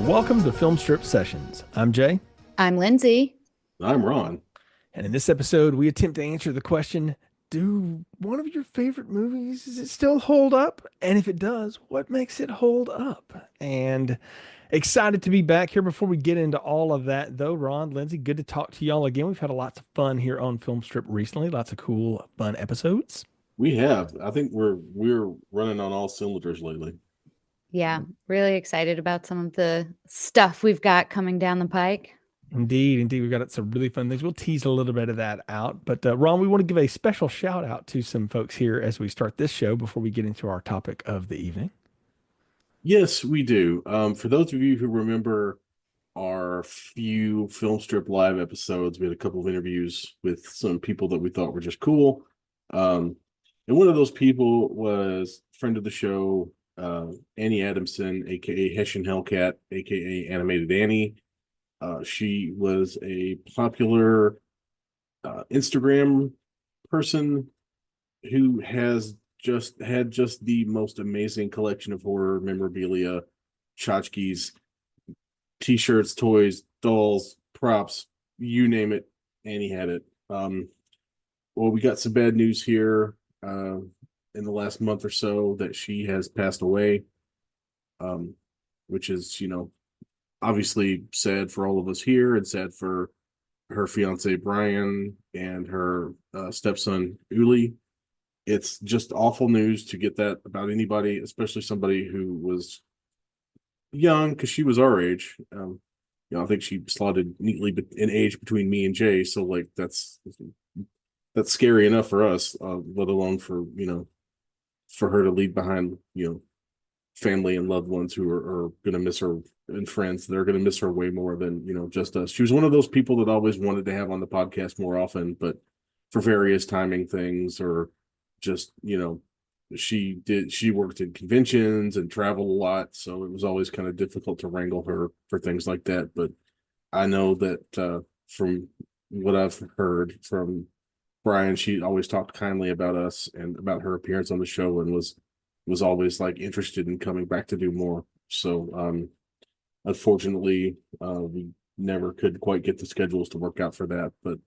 Welcome to Film Strip Sessions. I'm Jay, I'm Lindsay. I'm Ron. and in this episode, we attempt to answer the question, do one of your favorite movies, does it still hold up? And if it does, what makes it hold up? And excited to be back here. Before we get into all of that, though, Ron, Lindsay, good to talk to y'all again. We've had lots of fun here on Film Strip recently, lots of cool, fun episodes. We have. I think we're running on all cylinders lately. Yeah, really excited about some of the stuff we've got coming down the pike. Indeed, indeed. We've got some really fun things. We'll tease a little bit of that out. But Ron, we want to give a special shout out to some folks here as we start this show before we get into our topic of the evening. Yes, we do. For those of you who remember our few film strip live episodes, we had a couple of interviews with some people that we thought were just cool. And one of those people was friend of the show, Annie Adamson, aka Hessian Hellcat, aka Animated Annie. She was a popular Instagram person who has just had just the most amazing collection of horror memorabilia, tchotchkes, t-shirts, toys, dolls, props, you name it, Annie had it. Well, we got some bad news here in the last month or so that she has passed away, which is, obviously sad for all of us here and sad for her fiance Brian and her stepson Uli. It's just awful news to get that about anybody, especially somebody who was young, because she was our age. I think she slotted neatly in age between me and Jay, so like that's scary enough for us, let alone for for her to leave behind family and loved ones who are going to miss her, and friends. They're going to miss her way more than just us. She was one of those people that always wanted to have on the podcast more often, but for various timing things, or just she worked in conventions and traveled a lot, so it was always kind of difficult to wrangle her for things like that. But I know that from what I've heard from Brian, she always talked kindly about us and about her appearance on the show, and was always like interested in coming back to do more. So unfortunately, we never could quite get the schedules to work out for that. But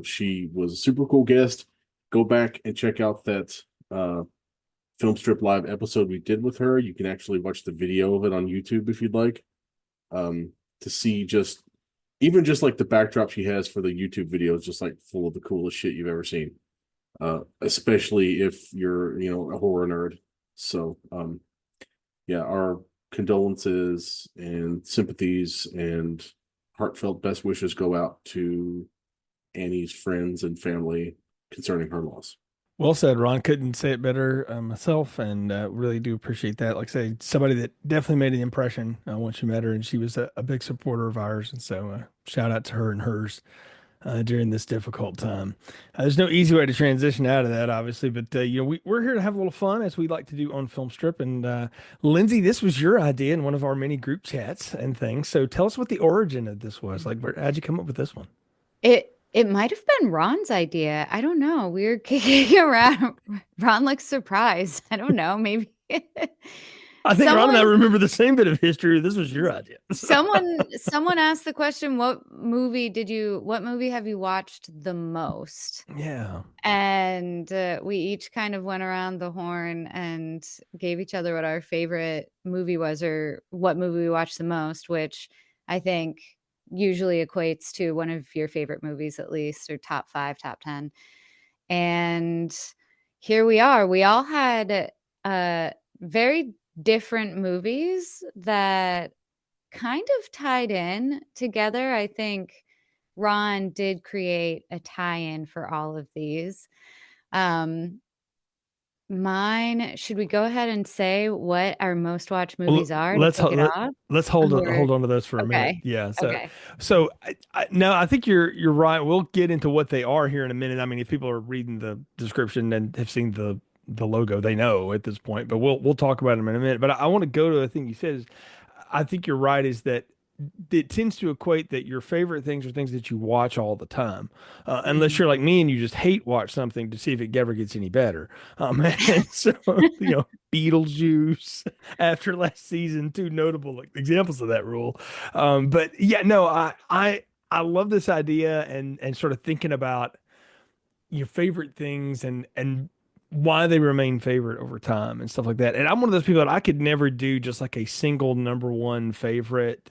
she was a super cool guest. Go back and check out that film strip live episode we did with her. You can actually watch the video of it on YouTube if you'd like, to see just like the backdrop she has for the YouTube video is just like full of the coolest shit you've ever seen. Especially if you're, a horror nerd. So, yeah, our condolences and sympathies and heartfelt best wishes go out to Annie's friends and family concerning her loss. Well said, Ron. Couldn't say it better myself, and really do appreciate that. Like I say, somebody that definitely made an impression once you met her, and she was a big supporter of ours. And so, shout out to her and hers during this difficult time. There's no easy way to transition out of that, obviously, but we're here to have a little fun as we like to do on Film Strip. And Lindsay, this was your idea in one of our many group chats and things. So tell us what the origin of this was. Like, how'd you come up with this one? It might have been Ron's idea. I don't know. We were kicking around. Ron looks surprised. I don't know. Maybe I think Ron and I remember the same bit of history. This was your idea. someone asked the question, what movie have you watched the most? Yeah. And we each kind of went around the horn and gave each other what our favorite movie was, or what movie we watched the most, which I think usually equates to one of your favorite movies, at least, or top 5, top 10. And here we are. We all had very different movies that kind of tied in together. I think Ron did create a tie-in for all of these. Mine, should we go ahead and say what our most watched movies are to let's kick it off? let's hold on to those for a minute. Okay. Yeah. Okay. So no, I think you're right. We'll get into what they are here in a minute. I mean, if people are reading the description and have seen the logo, they know at this point. But we'll talk about them in a minute. But I want to go to the thing you said. I think you're right. Is that it tends to equate that your favorite things are things that you watch all the time, unless Mhm. you're like me and you just hate watch something to see if it ever gets any better. And so, Beetlejuice after last season, two notable like, examples of that rule. But yeah, no, I love this idea and sort of thinking about your favorite things and why they remain favorite over time and stuff like that. And I'm one of those people that I could never do just like a single number one favorite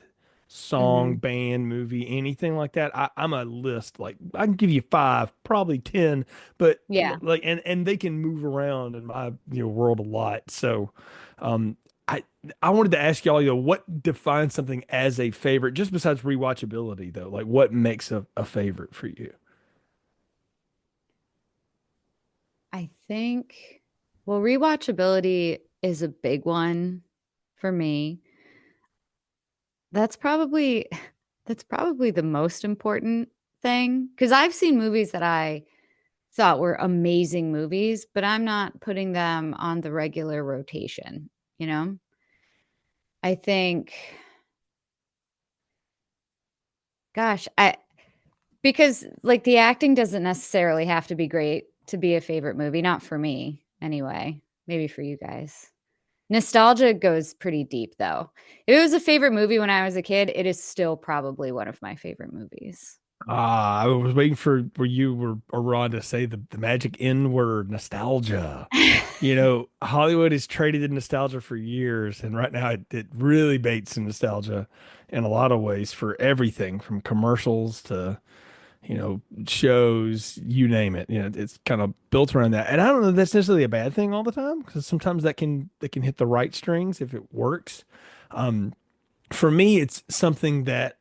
song, Mhm. band, movie, anything like that. I'm a list. Like I can give you five, probably 10, but Yeah. like and they can move around in my world a lot. So um I I wanted to ask y'all, what defines something as a favorite, just besides rewatchability though? Like what makes a favorite for you? I think, well, rewatchability is a big one for me. That's probably that's probably the most important thing because I've seen movies that I thought were amazing movies, but I'm not putting them on the regular rotation, you know? I think, gosh, I because like the acting doesn't necessarily have to be great to be a favorite movie, not for me anyway. Maybe for you guys. Nostalgia goes pretty deep though. If it was a favorite movie when I was a kid, it is still probably one of my favorite movies. Ah, I was waiting for where you were or Ron to say the magic N word, nostalgia. Hollywood has traded in nostalgia for years, and right now it really baits in nostalgia in a lot of ways for everything from commercials to, shows, you name it. It's kind of built around that. And I don't know if that's necessarily a bad thing all the time because sometimes that can hit the right strings if it works. Um, for me, it's something that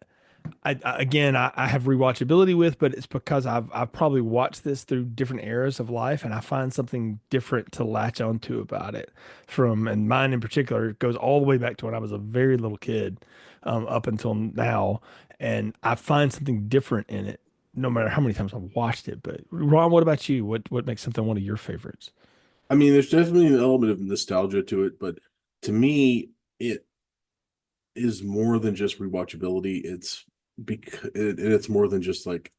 again, I have rewatchability with, but it's because I've probably watched this through different eras of life, and I find something different to latch onto about it. And mine in particular goes all the way back to when I was a very little kid, up until now, and I find something different in it, no matter how many times I've watched it. But Ron, what about you? What makes something one of your favorites? I mean, there's definitely an element of nostalgia to it, but to me, it is more than just rewatchability. It's more than just like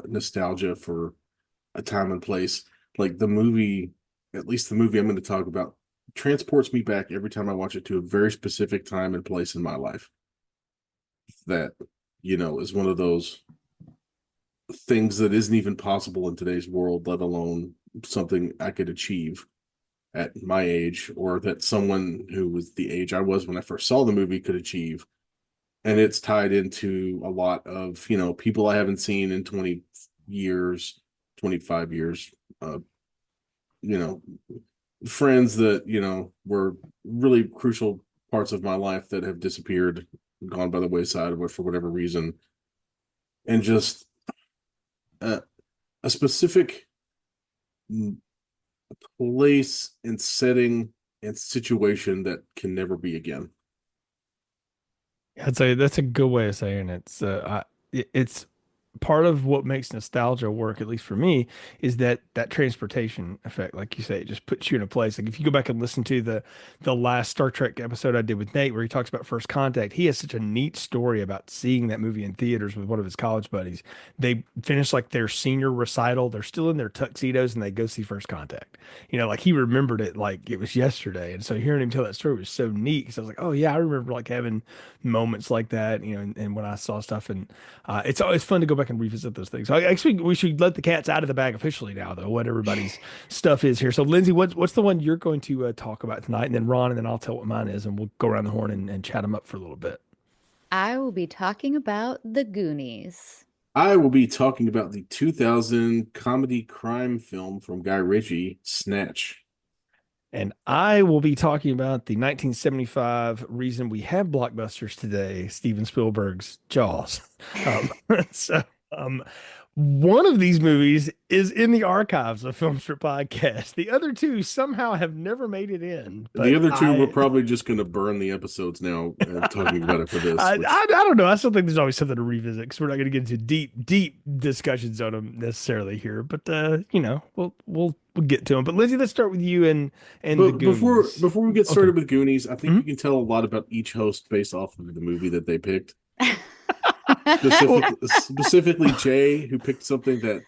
nostalgia for a time and place. Like the movie, at least the movie I'm going to talk about, transports me back every time I watch it to a very specific time and place in my life. That is one of those things that isn't even possible in today's world, let alone something I could achieve at my age, or that someone who was the age I was when I first saw the movie could achieve. And it's tied into a lot of, people I haven't seen in 20 years, 25 years, uh, you know, friends that, were really crucial parts of my life that have disappeared, gone by the wayside for whatever reason. And just uh, a specific place and setting and situation that can never be again. I'd say that's a good way of saying it. It's part of what makes nostalgia work, at least for me, is that transportation effect. Like you say, it just puts you in a place. Like if you go back and listen to the last Star Trek episode I did with Nate, where he talks about First Contact, he has such a neat story about seeing that movie in theaters with one of his college buddies. They finish like their senior recital. They're still in their tuxedos and they go see First Contact. Like he remembered it like it was yesterday. And so hearing him tell that story was so neat because I was like, oh yeah, I remember like having moments like that, and when I saw stuff. And it's always fun to go back and revisit those things. Actually, we should let the cats out of the bag officially now, though, what everybody's stuff is here. So, Lindsay, what's the one you're going to talk about tonight? And then Ron, and then I'll tell what mine is, and we'll go around the horn and chat them up for a little bit. I will be talking about The Goonies. I will be talking about the 2000 comedy crime film from Guy Ritchie, Snatch. And I will be talking about the 1975 reason we have blockbusters today, Steven Spielberg's Jaws. Um, so, um, one of these movies is in the archives of Film Strip Podcast. The other two somehow have never made it in, The but other two, we're probably just going to burn the episodes now, talking about it for this, I which, don't know. I still think there's always something to revisit because we're not going to get into deep discussions on them necessarily here. But we'll get to them. But Lindsay, let's start with you and the but before Goonies. before we get Okay. started with Goonies, I think Mhm. you can tell a lot about each host based off of the movie that they picked. Well, Specifically Jay, who picked something that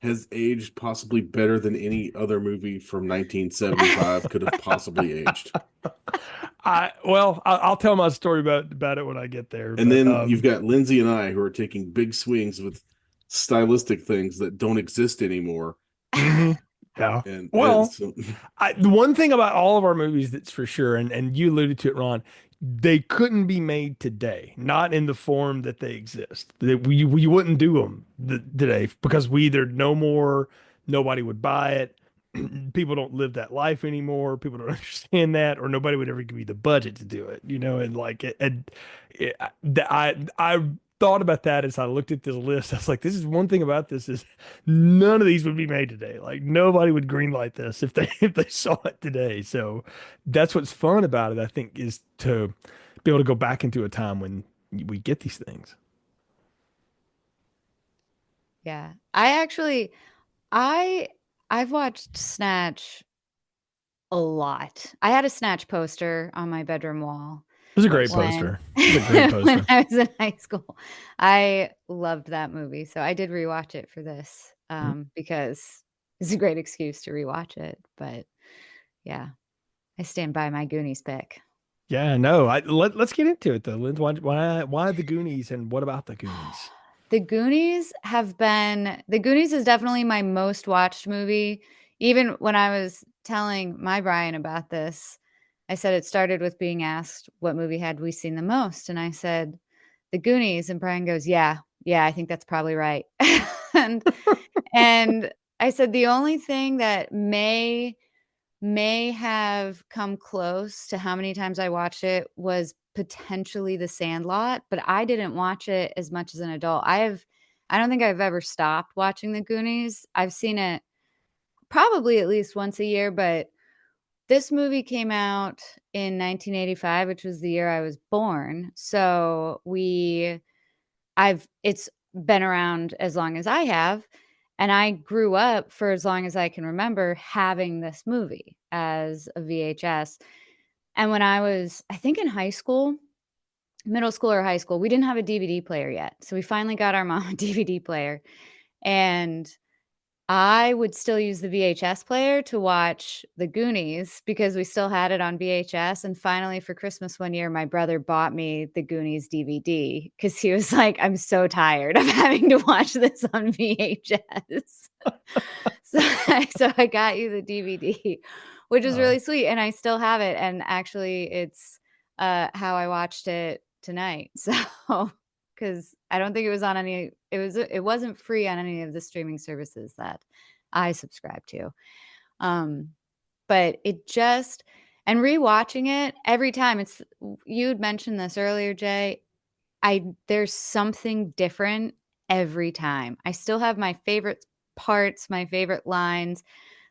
has aged possibly better than any other movie from 1975 could have possibly aged. I'll tell my story about it when I get there. And But then you've got Lindsay and I who are taking big swings with stylistic things that don't exist anymore. mhm, yeah. And Well, so, the one thing about all of our movies that's for sure, and you alluded to it, Ron, they couldn't be made today, not in the form that they exist. That we wouldn't do them today because we either no more, nobody would buy it, people don't live that life anymore, people don't understand that, or nobody would ever give you the budget to do it, and like it, and it, I thought about that as I looked at this list. I was like, this is one thing about this is none of these would be made today. Like nobody would greenlight this if they if they saw it today. So that's what's fun about it, I think, is to be able to go back into a time when we get these things. Yeah. I actually I I've watched Snatch a lot. I had a Snatch poster on my bedroom wall It was a great nice. when poster. It was a great when poster. I was in high school. I loved that movie, so I did rewatch it for this, because it's a great excuse to rewatch it, but yeah, I stand by my Goonies pick. Yeah, no. Let's get into it though, Liz. Why the Goonies and what about the Goonies? The Goonies is definitely my most watched movie. Even when I was telling my Brian about this, I said it started with being asked what movie had we seen the most, and I said The Goonies, and Brian goes, "Yeah, yeah, I think that's probably right." and and I said the only thing that may have come close to how many times I watched it was potentially The Sandlot, but I didn't watch it as much as an adult. I don't think I've ever stopped watching The Goonies. I've seen it probably at least once a year, but this movie came out in 1985, which was the year I was born. So I've it's been around as long as I have, and I grew up for as long as I can remember having this movie as a VHS. And when I was, I think in high school, middle school or high school, we didn't have a DVD player yet. So we finally got our mom a DVD player. And I would still use the VHS player to watch The Goonies because we still had it on VHS, and finally for Christmas one year, my brother bought me The Goonies DVD because he was like, "I'm so tired of having to watch this on VHS." So so I got you the DVD, which was Oh, really sweet, and I still have it, and actually it's, how I watched it tonight. So because I don't think it was on any it wasn't free on any of the streaming services that I subscribe to. Um, but it just and rewatching it every time it's you had mentioned this earlier, Jay. There's something different every time. I still have my favorite parts, my favorite lines,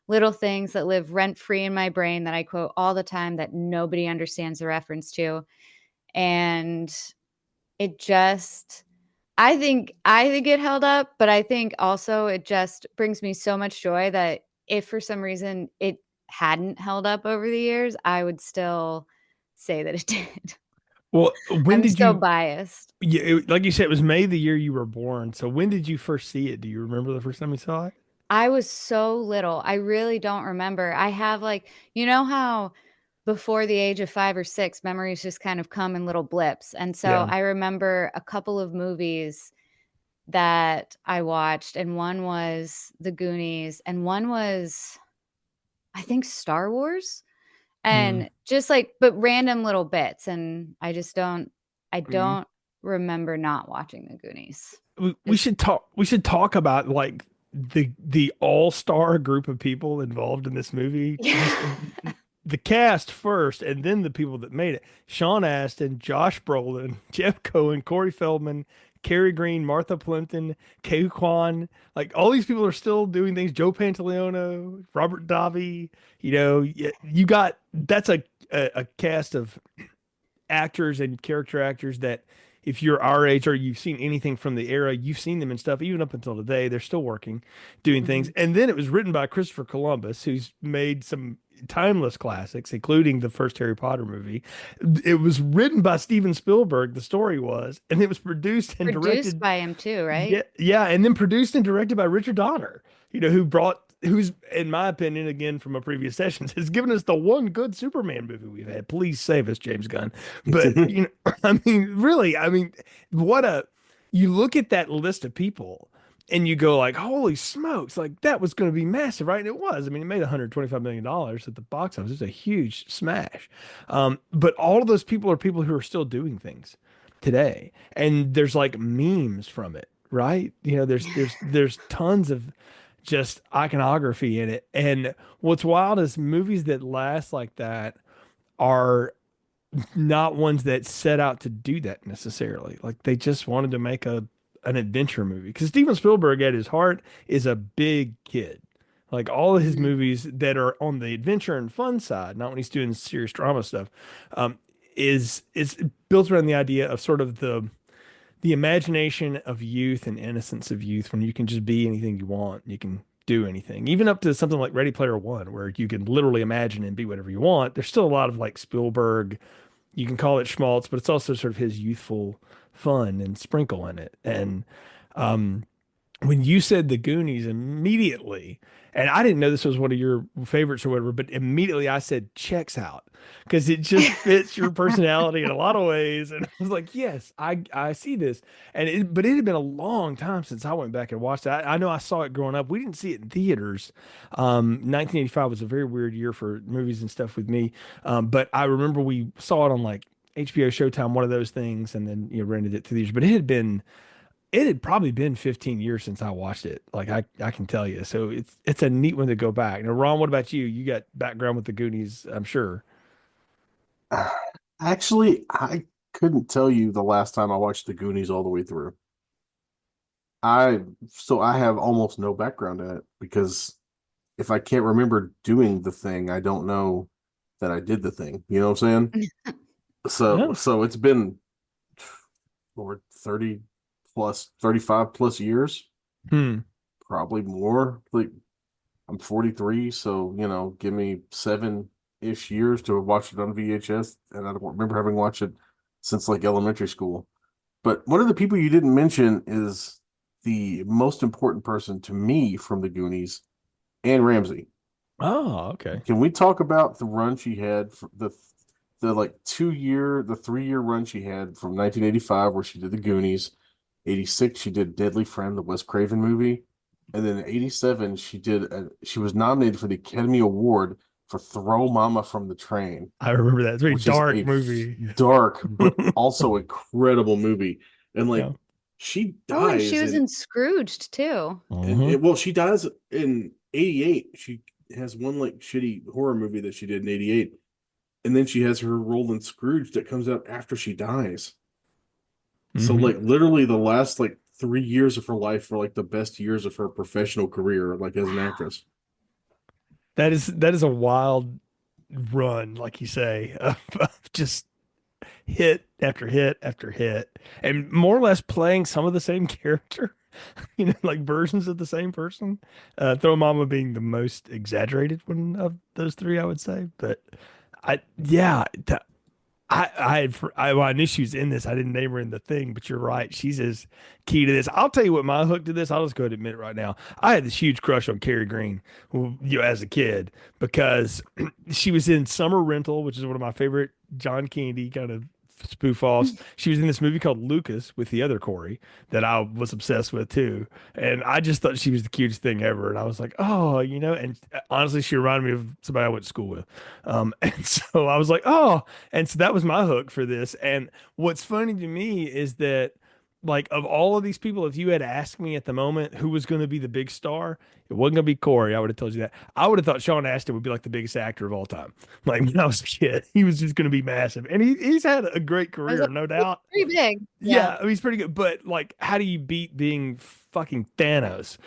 little things that live rent free in my brain that I quote all the time that nobody understands the reference to. And it just I think it held up, but I think also it just brings me so much joy that if for some reason it hadn't held up over the years, I would still say that it did. well, when I'm did so you? biased. Yeah, like you said, it was May the year you were born. So when did you first see it? Do you remember the first time you saw it? I was so little. I really don't remember. I have like, you know how before the age of 5 or 6, memories just kind of come in little blips. And so Yeah. I remember a couple of movies that I watched, and one was The Goonies, and one was, I think, Star Wars, Mm. and just like but random little bits, and I Mm. don't remember not watching The Goonies. We Just should talk. We should talk about like the all-star group of people involved in this movie. Just yeah. the cast first, and then the people that made it. Sean Astin, Josh Brolin, Jeff Cohen, Corey Feldman, Kerry Green, Martha Plimpton, Kay Kwan. Like all these people are still doing things. Joe Pantoliano, Robert Davi. You got that's a cast of actors and character actors that if you're our age or you've seen anything from the era, you've seen them and stuff, even up until today, they're still working, doing things. Mhm. And then it was written by Christopher Columbus, who's made some timeless classics, including the first Harry Potter movie. It was written by Steven Spielberg, the story was, and it was produced and Produced directed. by him too, right? Yeah, yeah, and then produced and directed by Richard Donner, who's, in my opinion, again from a previous sessions, has given us the one good Superman movie we've had. Please save us, James Gunn. But I mean, really, I mean, what a you look at that list of people and you go like, holy smokes, like that was going to be massive, right? And it was. I mean, it made $125 million at the box office. It's a huge smash. But all of those people are people who are still doing things today, and there's like memes from it, right? There's tons of just iconography in it. And what's wild is movies that last like that are not ones that set out to do that necessarily. Like they just wanted to make a an adventure movie, because Steven Spielberg at his heart is a big kid. Like all of his Mhm. movies that are on the adventure and fun side, not when he's doing serious drama stuff, um, is built around the idea of sort of the imagination of youth and innocence of youth, when you can just be anything you want, you can do anything, even up to something like Ready Player One, where you can literally imagine and be whatever you want. There's still a lot of like Spielberg, you can call it schmaltz, but it's also sort of his youthful fun and sprinkle in it. And um, when you said the Goonies, immediately, and I didn't know this was one of your favorites or whatever, but immediately I said checks out, because it just fits your personality in a lot of ways. And I was like, yes, I see this. But it had been a long time since I went back and watched it. I know I saw it growing up. We didn't see it in theaters. 1985 was a very weird year for movies and stuff with me. But I remember we saw it on like HBO Showtime, one of those things, and then rented it to these. But it had probably been 15 years since I watched it. Like I can tell you. So it's a neat one to go back. Now, Ron, what about you? You got background with the Goonies, I'm sure. Actually, I couldn't tell you the last time I watched The Goonies all the way through. I so I have almost no background in it because if I can't remember doing the thing, I don't know that I did the thing. You know what I'm saying? So Yeah. so it's been over 30 plus 35 plus years, Hmm. probably more. Like I'm 43, so give me 7-ish years to have watched it on VHS, and I don't remember having watched it since like elementary school. But one of the people you didn't mention is the most important person to me from the Goonies, Anne Ramsey. Oh, okay. Can we talk about the run she had for the like 2 year, the 3 year run she had from 1985 where she did the Goonies, 86 she did Deadly Friend, the Wes Craven movie, and then in 87 she was nominated for the Academy Award for Throw Mama from the Train, I remember that. It's a very which is dark a movie. dark but also incredible movie. And like Yeah. she Oh, and she dies was in in Scrooged too. Hmm. well, she dies in 88. She has one like shitty horror movie that she did in 88. And then she has her role in Scrooge that comes out after she dies. So Hmm. like literally the last like 3 years of her life were like the best years of her professional career, like as an Wow. actress. That is a wild run, like you say, of just hit after hit after hit, and more or less playing some of the same character, like versions of the same person. Throw Mama being the most exaggerated one of those three, I would say. But yeah, well, I knew she was in this. I didn't name her in the thing, but you're right. She's as key to this. I'll tell you what my hook to this. I'll just go ahead and admit it right now. I had this huge crush on Carrie Green, as a kid, because she was in Summer Rental, which is one of my favorite John Candy kind of spoof offs. She was in this movie called Lucas with the other Corey that I was obsessed with too. And I just thought she was the cutest thing ever. And I was like, oh, and honestly, she reminded me of somebody I went to school with. And so I was like, oh, and so that was my hook for this. And what's funny to me is that, like, of all of these people, if you had asked me at the moment who was going to be the big star, it wasn't going to be Corey. I would have told you that. I would have thought Sean Astin would be like the biggest actor of all time. Like when I was a kid, he was just going to be massive. And he's had a great I was career, like, no "It's doubt. pretty big." Yeah. Yeah, I mean, he's pretty good. But like, how do you beat being fucking Thanos,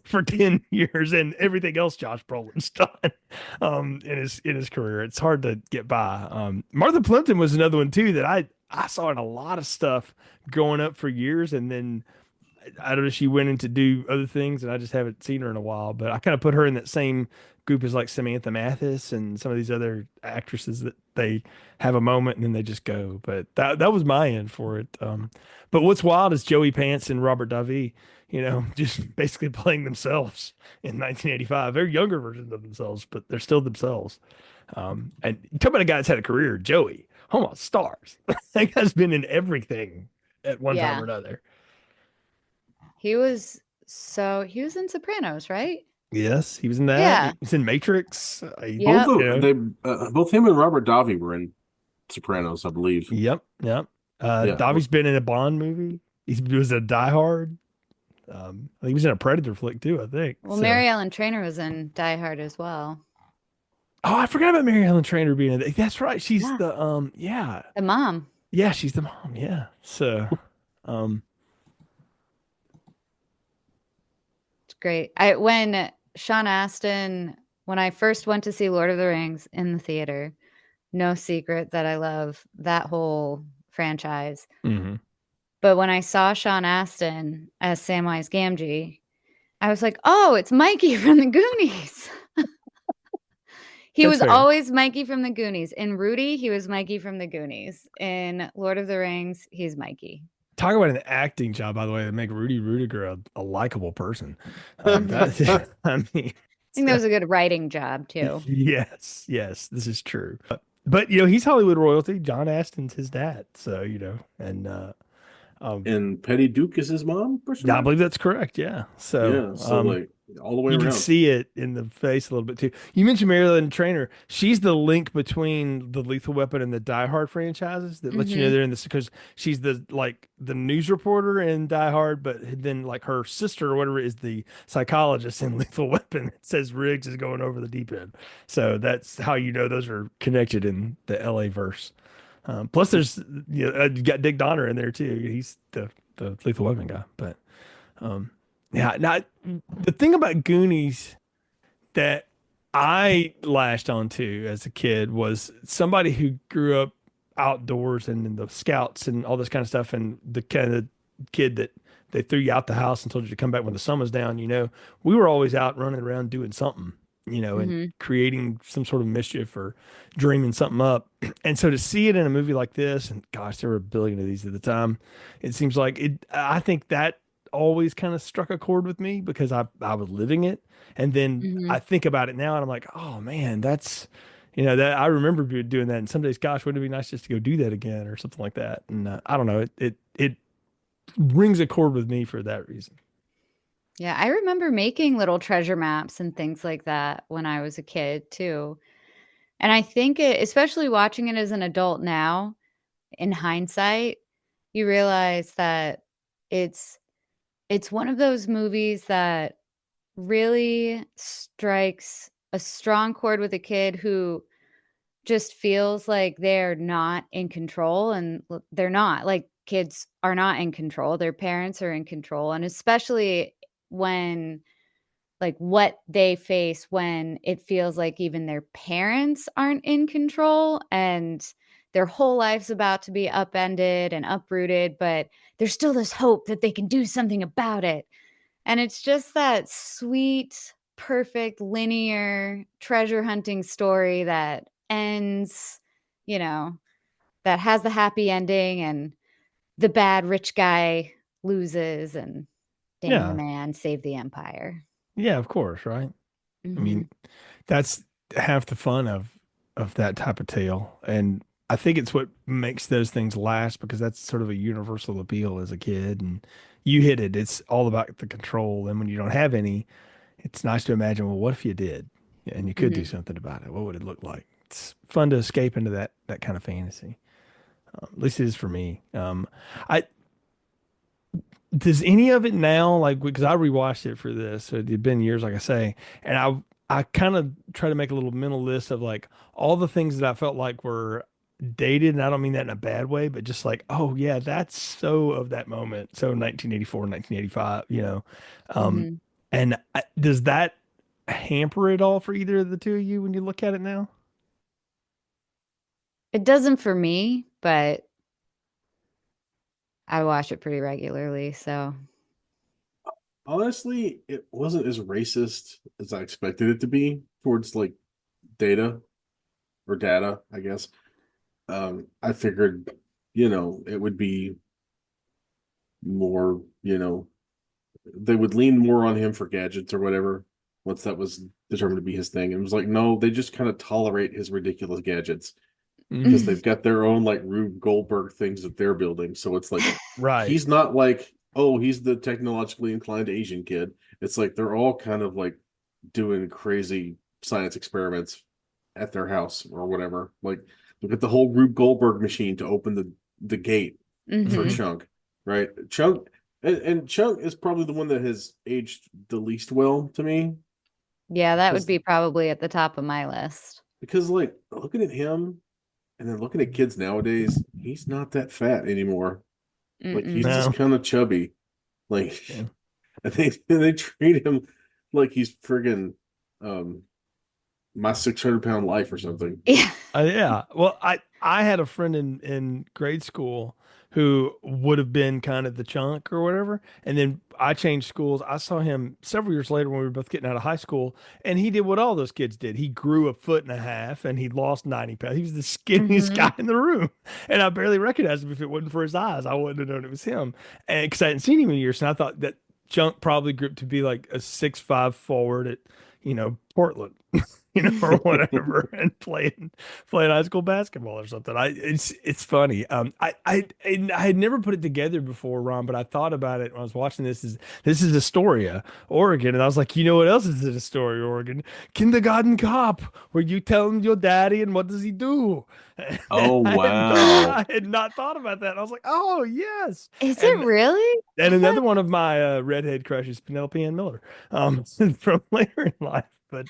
for 10 years and everything else Josh Brolin's done in his career? It's hard to get by. Martha Plimpton was another one too that I saw in a lot of stuff growing up for years, and then I don't know. She went in to do other things, and I just haven't seen her in a while. But I kind of put her in that same group as like Samantha Mathis and some of these other actresses that they have a moment and then they just go. But that was my end for it. But what's wild is Joey Pants and Robert Davi, just basically playing themselves in 1985. They're younger versions of themselves, but they're still themselves. And talk about a guy that's had a career, Joey. Home on Stars. That guy's been in everything at one time or Yeah. another. He was in Sopranos, right? Yes, he was in that. Yeah. He was in Matrix. Both Yep. of they both him and Robert Davi were in Sopranos, I believe. Yep, yep. Yeah. Davi's been in a Bond movie. He was a Die Hard. I think he was in a Predator flick too, I think. Well, So, Mary Ellen Trainor was in Die Hard as well. oh, I forgot about Mary Ellen Trainor being in it. That's right. She's Yeah. the yeah. The mom. Yeah, she's the mom. Yeah. So, um, It's great. When I first went to see Lord of the Rings in the theater, no secret that I love that whole franchise. mhm. But when I saw Sean Astin as Samwise Gamgee, I was like, "Oh, it's Mikey from the Goonies." He That's was fair. always Mikey from the Goonies. In Rudy, he was Mikey from the Goonies. In Lord of the Rings, he's Mikey. Talk about an acting job, by the way, that make Rudy Rudiger a likable person. Mhm. That I mean, I think that was a good writing job too. yes, yes, this is true. But he's Hollywood royalty. John Aston's his dad, so and um, And Petty Duke is his mom, first of yeah, I all? believe that's correct. Yeah, so Yeah, so like all the way you can around. see it in the face a little bit too. You mentioned Marilyn Trainer. She's the link between the Lethal Weapon and the Die Hard franchises that lets you know Mhm. they're in this because she's the news reporter in Die Hard, but then like her sister or whatever is the psychologist in Lethal Weapon. It says Riggs is going over the deep end. So that's how you know those are connected in the LA verse. Plus, there's you got Dick Donner in there too. He's the Lethal Weapon guy, but. Um, yeah, now the thing about Goonies that I lashed onto as a kid was somebody who grew up outdoors and in the scouts and all this kind of stuff, and the kind of kid that they threw you out the house and told you to come back when the sun was down. We were always out running around doing something, and Mhm. creating some sort of mischief or dreaming something up. And so to see it in a movie like this, and gosh, there were a billion of these at the time, it seems like it. I think that always kind of struck a chord with me because I was living it. And then I Mhm. think about it now and I'm like, oh man, that I remember doing that. And some days, gosh, wouldn't it be nice just to go do that again or something like that? And I don't know, it rings a chord with me for that reason. Yeah, I remember making little treasure maps and things like that when I was a kid too. And I think especially watching it as an adult now, in hindsight, you realize that it's it's one of those movies that really strikes a strong chord with a kid who just feels like they're not in control, and they're not. Like, kids are not in control, their parents are in control, and especially when like, what they face when it feels like even their parents aren't in control and their whole life's about to be upended and uprooted, but there's still this hope that they can do something about it. And it's just that sweet, perfect, linear treasure hunting story that ends, you know, that has the happy ending and the bad rich guy loses and Danny the Yeah. man saved the empire. Yeah, of course. Right. I mean, Mhm. that's half the fun of that type of tale. And I think it's what makes those things last because that's sort of a universal appeal as a kid. And you hit it. It's all about the control. And when you don't have any, it's nice to imagine, well, what if you did and you could do Mhm. something about it? What would it look like? It's fun to escape into that kind of fantasy. At least it is for me. I does any of it now like because I rewatched it for this, so it'd been years, like I say, and I kind of try to make a little mental list of like all the things that I felt like were dated, and I don't mean that in a bad way, but just like, oh yeah, that's so of that moment, so 1984, 1985, um, Mhm. and does that hamper it all for either of the two of you when you look at it now? It doesn't for me, but I watch it pretty regularly, so Honestly, it wasn't as racist as I expected it to be towards like data or data, I guess. I figured, it would be more, they would lean more on him for gadgets or whatever once that was determined to be his thing. And it was like, no, they just kind of tolerate his ridiculous gadgets because Mhm. they've got their own like Rube Goldberg things that they're building. So it's like Right. he's not like, oh, he's the technologically inclined Asian kid. It's like they're all kind of like doing crazy science experiments at their house or whatever. Like look at the whole Rube Goldberg machine to open the gate for Hmm. Mhm. Chunk, right? Chunk and Chunk is probably the one that has aged the least well to me Yeah, that would because be probably at the top of my list. like looking at him and then looking at kids nowadays, he's not that fat anymore. Like he's Mm-mm. just No. kind of chubby. Like Yeah. I think they treat him like he's friggin' um my 600-pound life or something. Yeah. Yeah. Well, I had a friend in grade school who would have been kind of the chunk or whatever, and then I changed schools. I saw him several years later when we were both getting out of high school, and he did what all those kids did. He grew a foot and a half, and he lost 90 pounds. He was the skinniest Hmm. guy in the room, and I barely recognized him. If it wasn't for his eyes, I wouldn't have known it was him. And because I hadn't seen him in years, and I thought that chunk probably grew up to be like a 6'5" forward at Portland. Or whatever, and playing high school basketball or something. It's funny. I had never put it together before, Ron, but I thought about it when I was watching this. This is Astoria, Oregon, and I was like, you know what else is in Astoria, Oregon? Kindergarten Cop, where you tell him your daddy and what does he do? Oh I wow. had not thought about that. I was like, oh yes, Is it and really? and another one of my redhead crushes, Penelope Ann Miller, from later in life, but.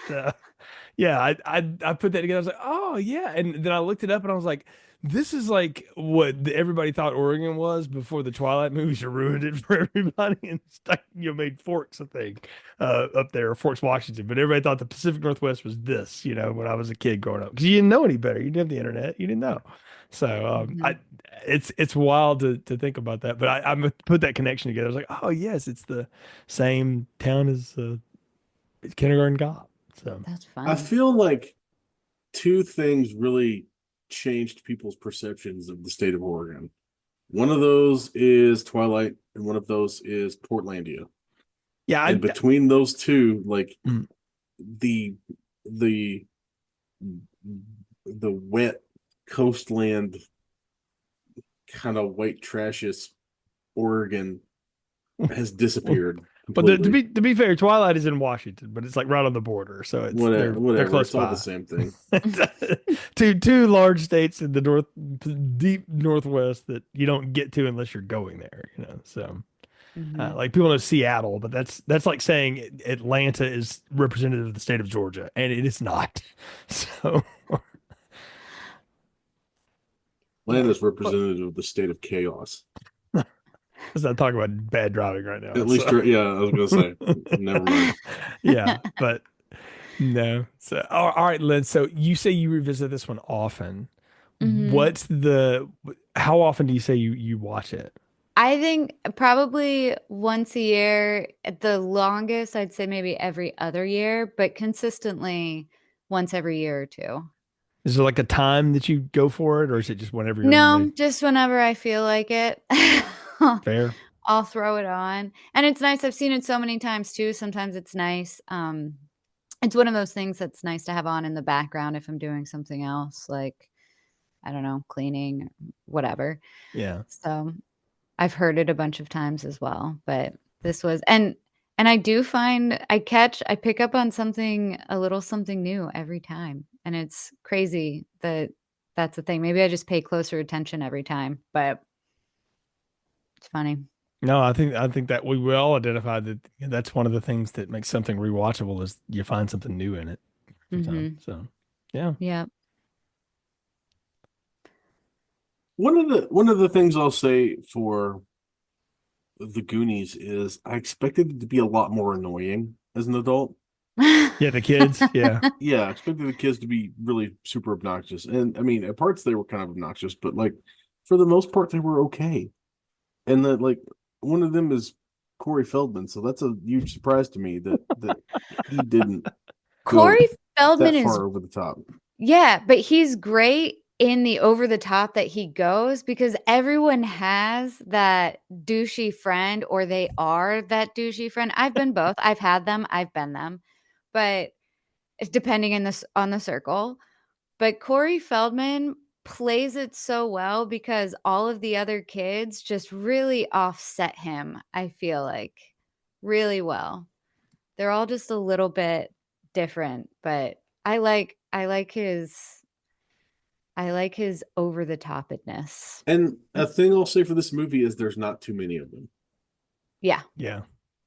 Yeah, I put that together. I was like, oh yeah, and then I looked it up and I was like, this is like what everybody thought Oregon was before the Twilight movies ruined it for everybody and stuck, made Forks a thing up there, Forks, Washington. But everybody thought the Pacific Northwest was this, when I was a kid growing up, because you didn't know any better. You didn't have the internet. You didn't know. So Hmm. it's wild to think about that. But I put that connection together. I was like, oh yes, it's the same town as Kindergarten Cop. So. That's I funny. feel like two things really changed people's perceptions of the state of Oregon. One of those is Twilight, and one of those is Portlandia. Yeah, And between those two, like mm, the the the wet coastland kind of white trashes Oregon has well, disappeared to completely. be fair, Twilight is in Washington, but it's like right on the border, so Whatever, they're whatever. close It's all the by. same thing. Two large states in the deep northwest that you don't get to unless you're going there. So Hmm. like people know Seattle, but that's like saying Atlanta is representative of the state of Georgia, and it is not. So Yeah. Atlanta's Well, representative of the state of chaos. let's not talk about bad driving right now. At least, So yeah, I was gonna say, never mind. yeah, but. No. So, all right, Lynn. So you say you revisit this one often. hmm. How often do you say you watch it? I think probably once a year, at the longest, I'd say maybe every other year, but consistently once every year or two. Is there like a time that you go for it, or is it just whenever you're in the mood? No, just whenever I feel like it, Fair. I'll throw it on. And it's nice. I've seen it so many times too. Sometimes it's nice. It's one of those things that's nice to have on in the background if I'm doing something else, like, I don't know, cleaning, whatever. Yeah. So I've heard it a bunch of times as well, but this was and I do find I pick up on something a little something new every time, and it's crazy that that's the thing. Maybe I just pay closer attention every time, but it's funny. No, I think that we all identified that that's one of the things that makes something rewatchable is you find something new in it every time. Mhm. So yeah. Yep. One of the things I'll say for the Goonies is I expected it to be a lot more annoying as an adult. Yeah, the kids. Yeah. Yeah, I expected the kids to be really super obnoxious. And I mean, at parts they were kind of obnoxious, but like for the most part they were okay. And that like one of them is Corey Feldman, so that's a huge surprise to me that he didn't go Corey Feldman that is, far over the top. yeah, but he's great in the over the top that he goes because everyone has that douchey friend or they are that douchey friend. I've been both. I've had them, I've been them. But it's depending in this on the circle. But Corey Feldman plays it so well because all of the other kids just really offset him, I feel like, really well. They're all just a little bit different, but I like his over the topness. And a thing I'll say for this movie is there's not too many of them. Yeah. Yeah.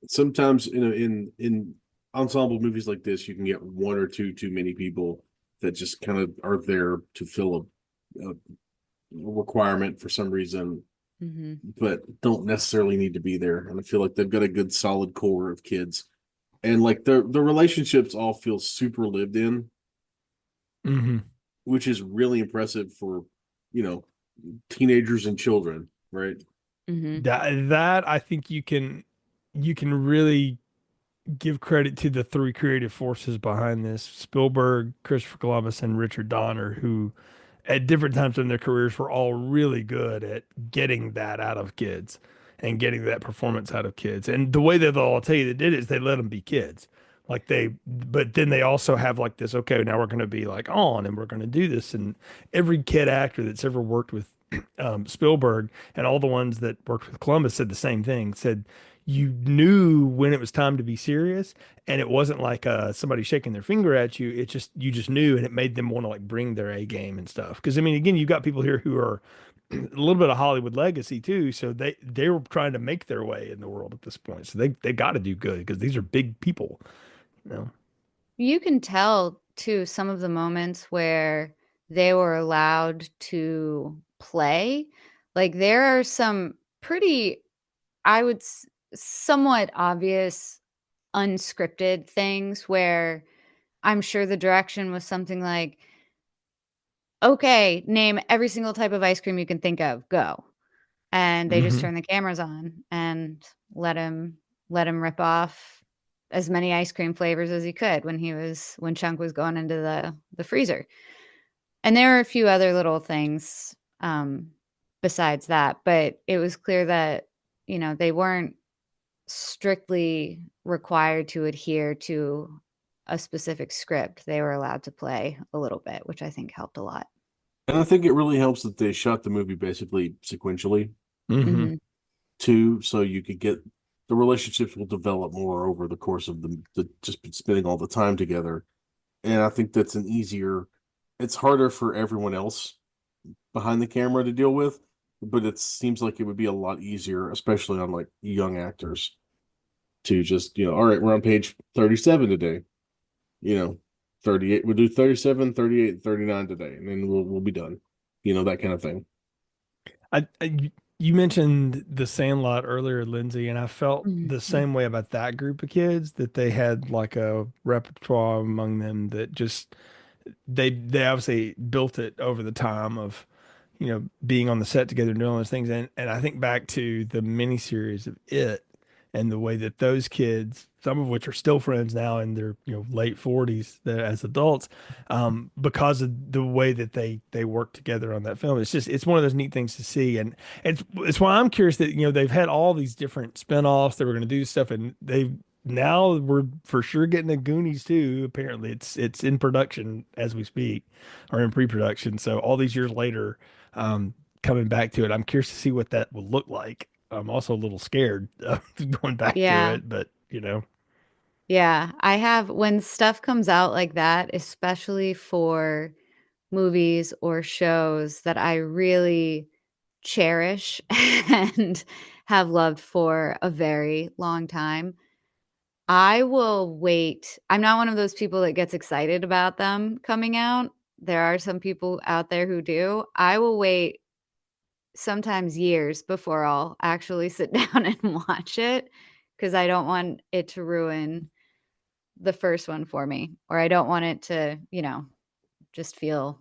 Sometimes in ensemble movies like this, you can get one or two too many people that just kind of are there to fill a requirement for some reason, Mm-hmm. but don't necessarily need to be there. And I feel like they've got a good solid core of kids, and like the relationships all feel super lived in, Mm-hmm. which is really impressive for you know teenagers and children, right? Mm-hmm. That I think you can really give credit to the three creative forces behind this: Spielberg, Christopher Columbus, and Richard Donner, who at different times in their careers were all really good at getting that out of kids and getting that performance out of kids. And the way that they'll all tell you they did it is they let them be kids. Like but then they also have like this, okay, now we're going to be like on and we're going to do this. And every kid actor that's ever worked with Spielberg and all the ones that worked with Columbus said the same thing, said you knew when it was time to be serious and it wasn't like somebody shaking their finger at you. It just you just knew, and it made them want to like bring their A game and stuff. Because I mean, again, you've got people here who are a little bit of Hollywood legacy too, so they were trying to make their way in the world at this point. So they got to do good because these are big people, you know. You can tell too some of the moments where they were allowed to play. Like there are some pretty, I would somewhat obvious unscripted things where I'm sure the direction was something like, okay, name every single type of ice cream you can think of, go. And they just Hmm. turn the cameras on and let him rip off as many ice cream flavors as he could when Chunk was going into the freezer. And there are a few other little things besides that, but it was clear that they weren't strictly required to adhere to a specific script. They were allowed to play a little bit, which I think helped a lot. And I think it really helps that they shot the movie basically sequentially Hmm. Hmm. too, so you could get the relationships will develop more over the course of the just spending all the time together. And I think that's an easier. It's harder for everyone else behind the camera to deal with, but it seems like it would be a lot easier, especially on like young actors, to just all right, we're on page 37 today. You know, 38. We'll do 37, 38, 39 today, and then we'll be done. That kind of thing. You mentioned The Sandlot earlier, Lindsay, and I felt the Hmm. same way about that group of kids that they had like a repertoire among them that just they obviously built it over the time of being on the set together and doing all those things. And I think back to the miniseries of It and the way that those kids, some of which are still friends now in their late 40s as adults, because of the way that they work together on that film. It's one of those neat things to see. And it's why I'm curious that they've had all these different spinoffs. They were going to do stuff, and they've now we're for sure getting a Goonies too. Apparently, it's in production as we speak, or in pre-production. So all these years later, coming back to it, I'm curious to see what that will look like. I'm also a little scared of going back to Yeah. it, but Yeah. I have, when stuff comes out like that, especially for movies or shows that I really cherish and have loved for a very long time, I will wait. I'm not one of those people that gets excited about them coming out. There are some people out there who do. I will wait sometimes years before I'll actually sit down and watch it because I don't want it to ruin the first one for me, or I don't want it to, just feel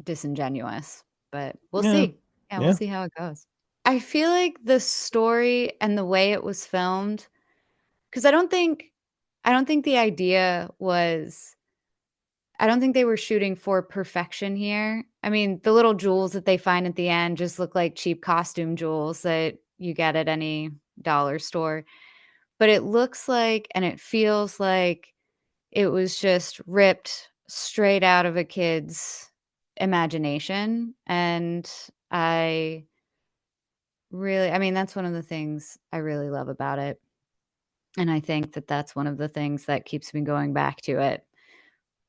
disingenuous. But we'll yeah, see. Yeah, we'll yeah. see how it goes. I feel like the story and the way it was filmed, because I don't think the idea was I don't think they were shooting for perfection here. I mean, the little jewels that they find at the end just look like cheap costume jewels that you get at any dollar store. But it looks like and it feels like it was just ripped straight out of a kid's imagination. And I I mean, that's one of the things I really love about it. And I think that that's one of the things that keeps me going back to it.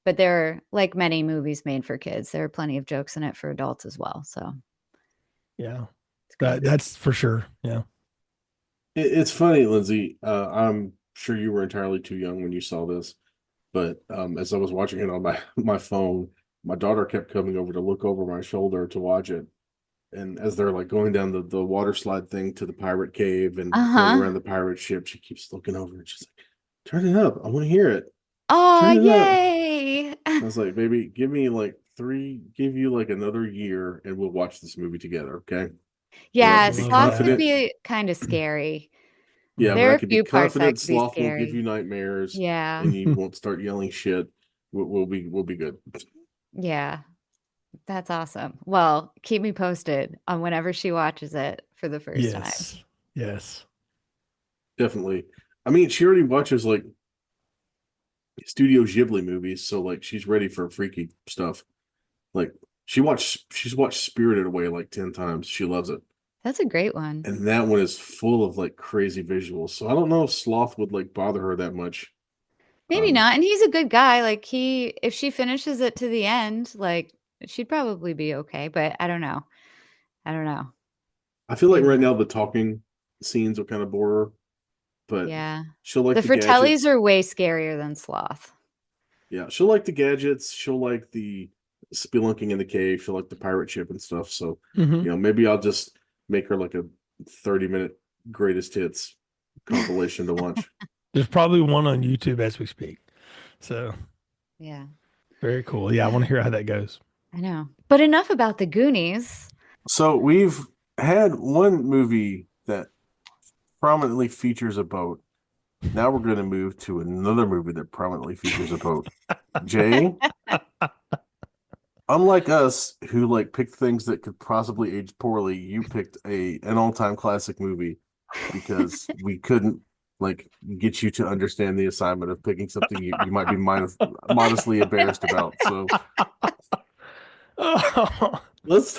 But there are, like many movies made for kids, there are plenty of jokes in it for adults as well, so Yeah. it's good. That's for sure. Yeah. It's funny, Lindsay. I'm sure you were entirely too young when you saw this, but as I was watching it on my my phone, my daughter kept coming over to look over my shoulder to watch it. And as they're like going down the water slide thing to the pirate cave and going Uh-huh. around the pirate ship, she keeps looking over and she's like, "Turn it up! I want to hear it. Oh, Turn it up!" yay! I was like, "Baby, give me like give you like another year, and we'll watch this movie together, okay?" And I I Yeah, can be love Sloth can that. confident. be kinda scary. Yeah, Mhm. but There I are a can be few parts that confident could be Sloth will give scary. you nightmares Yeah, and you won't start yelling shit. We'll be good. yeah, that's awesome. Well, keep me posted on whenever she watches it for the first time. Yes. Yes. Definitely. I mean, she already watches like Studio Ghibli movies, so like she's ready for freaky stuff. Like she's watched Spirited Away like 10 times. She loves it. That's a great one. And that one is full of like crazy visuals. So I don't know if Sloth would like bother her that much. Maybe Um, not, and he's a good guy, like, he if she finishes it to the end, like, she'd probably be okay, but I don't know. I don't know. I feel like Maybe right not. now the talking scenes will kind of bore her, but Yeah. she'll like The the Fratellis gadgets. are way scarier than Sloth. Yeah, she'll like the gadgets. She'll like the spelunking in the cave. She'll like the pirate ship and stuff. So, Hmm. maybe I'll just make her like a 30-minute greatest hits compilation to watch. There's probably one on YouTube as we speak. So Yeah. very cool. Yeah, I want to hear how that goes. I know. But enough about the Goonies. So we've had one movie that prominently features a boat. Now we're going to move to another movie that prominently features a boat. Jay, unlike us who like picked things that could possibly age poorly, you picked an all-time classic movie because we couldn't like get you to understand the assignment of picking something you might be modestly embarrassed about. So Oh, let's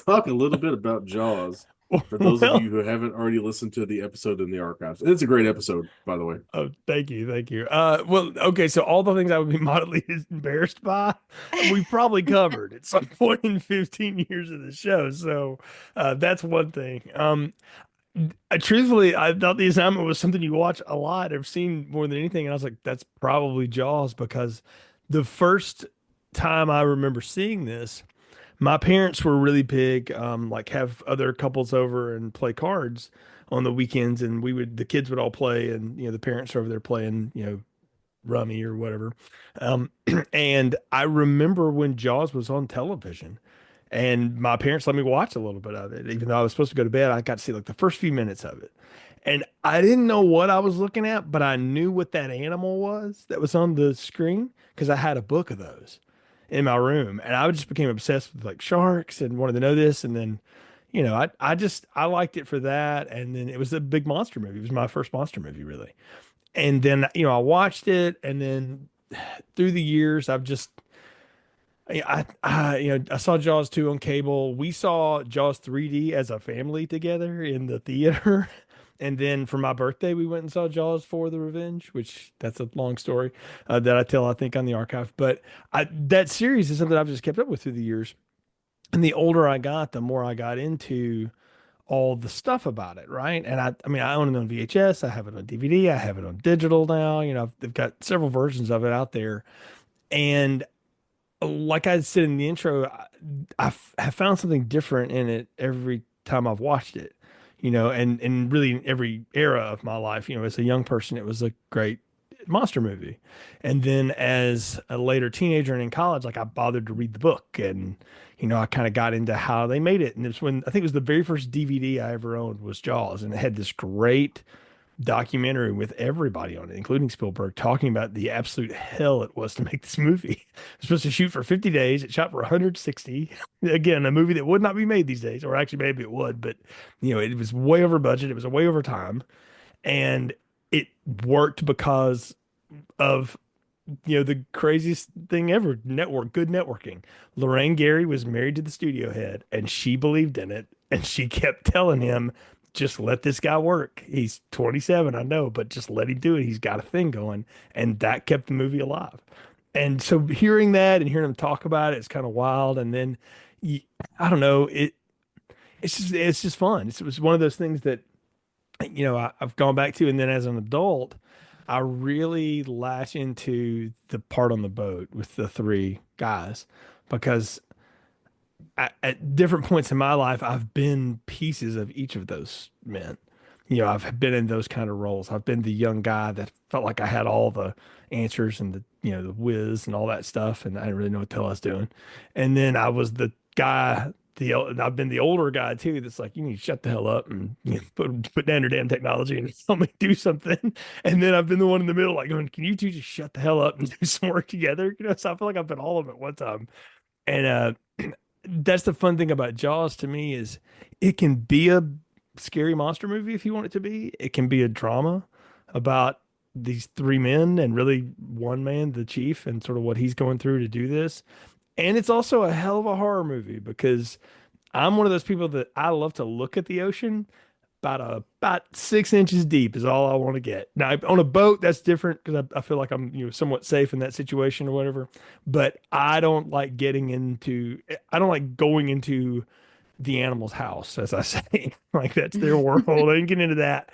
talk a little bit about Jaws for those of well, you who haven't already listened to the episode in the archives. It's a great episode, by the way. oh, thank you, thank you. Well, okay, so all the things I would be moderately embarrassed by, we've probably covered at some point in 15 years of the show. So that's one thing. Truthfully, I thought the assignment was something you watch a lot. I've seen more than anything, and I was like, that's probably Jaws because the first time I remember seeing this, my parents were really big, like have other couples over and play cards on the weekends, and the kids would all play, and the parents are over there playing, rummy or whatever. Um, and I remember when Jaws was on television, and my parents let me watch a little bit of it, even though I was supposed to go to bed. I got to see like the first few minutes of it, and I didn't know what I was looking at, but I knew what that animal was that was on the screen because I had a book of those in my room, and I just became obsessed with like sharks and wanted to know this. And then, I liked it for that. And then it was a big monster movie. It was my first monster movie, really. And then, I watched it, and then through the years, I've just I saw Jaws 2 on cable. We saw Jaws 3D as a family together in the theater. And then for my birthday, we went and saw Jaws for the Revenge, which that's a long story that I tell, I think, on the archive. But that series is something I've just kept up with through the years. And the older I got, the more I got into all the stuff about it, right? And I mean, I own it on VHS, I have it on DVD, I have it on digital now. They've got several versions of it out there. And like I said in the intro, have found something different in it every time I've watched it, and really in every era of my life. As a young person, it was a great monster movie. And then as a later teenager and in college, like I bothered to read the book and I kind of got into how they made it. And it's when I think it was the very first DVD I ever owned was Jaws, and it had this great documentary with everybody on it, including Spielberg, talking about the absolute hell it was to make this movie. It was supposed to shoot for 50 days. It shot for 160. Again, a movie that would not be made these days, or actually maybe it would, but it was way over budget. It was way over time, and it worked because of the craziest thing ever, good networking. Lorraine Gary was married to the studio head and she believed in it. And she kept telling him, just let this guy work. He's 27, I know, but just let him do it. He's got a thing going. And that kept the movie alive. And so hearing that and hearing him talk about it, it's kind of wild. And then I don't know, it's just fun. It was one of those things that I've gone back to, and then as an adult, I really latch into the part on the boat with the three guys because at different points in my life, I've been pieces of each of those men. I've been in those kind of roles. I've been the young guy that felt like I had all the answers and the whiz and all that stuff, and I didn't really know what the hell I was doing. And then I was the guy, I've been the older guy too. That's like, you need to shut the hell up and put down your damn technology and help me do something. And then I've been the one in the middle, like going, can you two just shut the hell up and do some work together? So I feel like I've been all of them at one time. And that's the fun thing about Jaws to me is it can be a scary monster movie if you want it to be. It can be a drama about these three men and really one man, the chief, and sort of what he's going through to do this. And it's also a hell of a horror movie because I'm one of those people that I love to look at the ocean. About 6 inches deep is all I want to get. Now on a boat, that's different because I feel like I'm somewhat safe in that situation or whatever. But I don't like I don't like going into the animal's house, as I say. Like that's their world. I didn't get into that.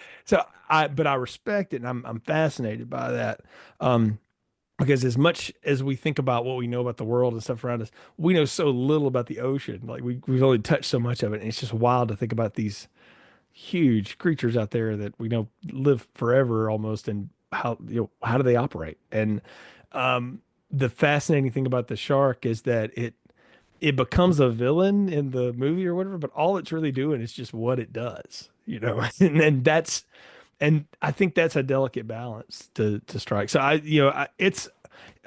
But I respect it and I'm fascinated by that. Because as much as we think about what we know about the world and stuff around us, we know so little about the ocean. Like we've only touched so much of it. And it's just wild to think about these huge creatures out there that we know live forever almost, and how do they operate? And the fascinating thing about the shark is that it becomes a villain in the movie or whatever, but all it's really doing is just what it does, and I think that's a delicate balance to strike. So it's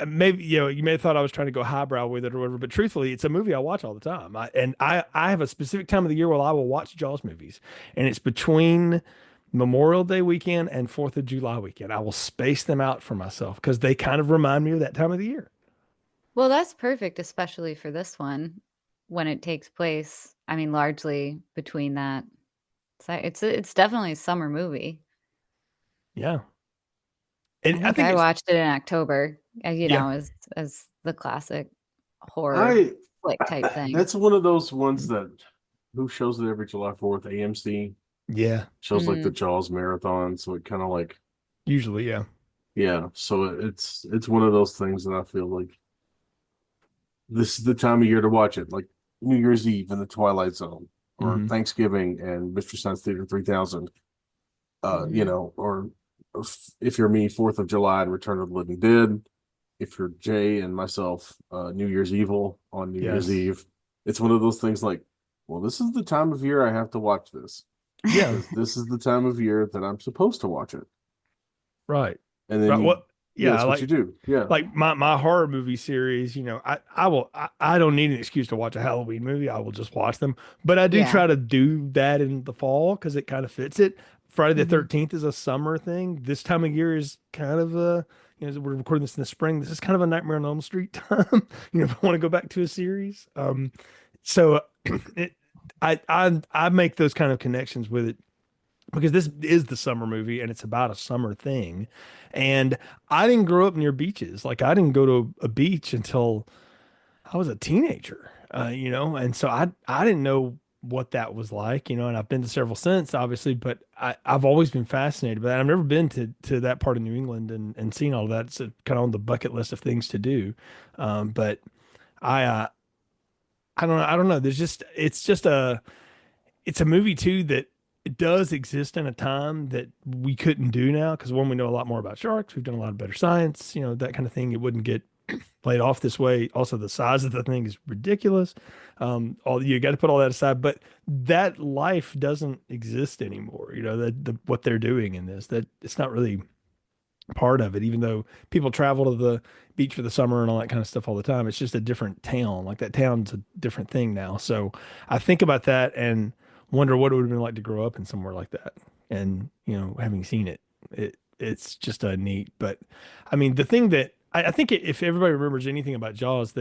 maybe you may have thought I was trying to go highbrow with it or whatever, but truthfully, it's a movie I watch all the time. I have a specific time of the year where I will watch Jaws movies, and it's between Memorial Day weekend and Fourth of July weekend. I will space them out for myself because they kind of remind me of that time of the year. Well, that's perfect, especially for this one when it takes place. I mean, largely between that. So it's definitely a summer movie. Yeah, I and I think think I it's watched it in October, yeah, as the classic horror I flick type thing. that's one of those ones that who shows it every July 4th? AMC yeah, shows like the Mm. Jaws marathon, so it kind of like usually yeah. yeah, so it's one of those things that I feel like this is the time of year to watch it, like New Year's Eve in the Twilight Zone, or Hmm. Thanksgiving and Mystery Science Theater 3000. Mhm. Or if you're me, 4th of July and Return of the Living Dead. If you're Jay and myself, New Year's Evil on New Year's Yes, Eve. It's one of those things like, well, this is the time of year I have to watch this yeah, because this is the time of year that I'm supposed to watch it. right, And then right. you, What? yeah, Yeah, that's what you do. Yeah. like my horror movie series, I don't need an excuse to watch a Halloween movie. I will just watch them. But I do Yeah. try to do that in the fall because it kind of fits it. Friday the Mhm. 13th is a summer thing. This time of year is kind of a, we're recording this in the spring. This is kind of a Nightmare on Elm Street time. If I want to go back to a series. So it, I make those kind of connections with it because this is the summer movie and it's about a summer thing. And I didn't grow up near beaches. Like I didn't go to a beach until I was a teenager, and so I didn't know what that was like, and I've been to several since, obviously, but I've always been fascinated by that. I've never been to that part of New England and seen all of that. It's kind of on the bucket list of things to do. But I, I don't know. There's just, it's a movie too that it does exist in a time that we couldn't do now because one, we know a lot more about sharks. We've done a lot of better science, that kind of thing. It wouldn't get played off this way. Also, the size of the thing is ridiculous. All you got to put all that aside, but that life doesn't exist anymore. What they're doing in this, that it's not really part of it, even though people travel to the beach for the summer and all that kind of stuff all the time. It's just a different town. Like that town's a different thing now. So I think about that and wonder what it would have been like to grow up in somewhere like that. And, having seen it, it's just a neat. But I mean, the thing that I think if everybody remembers anything about Jaws,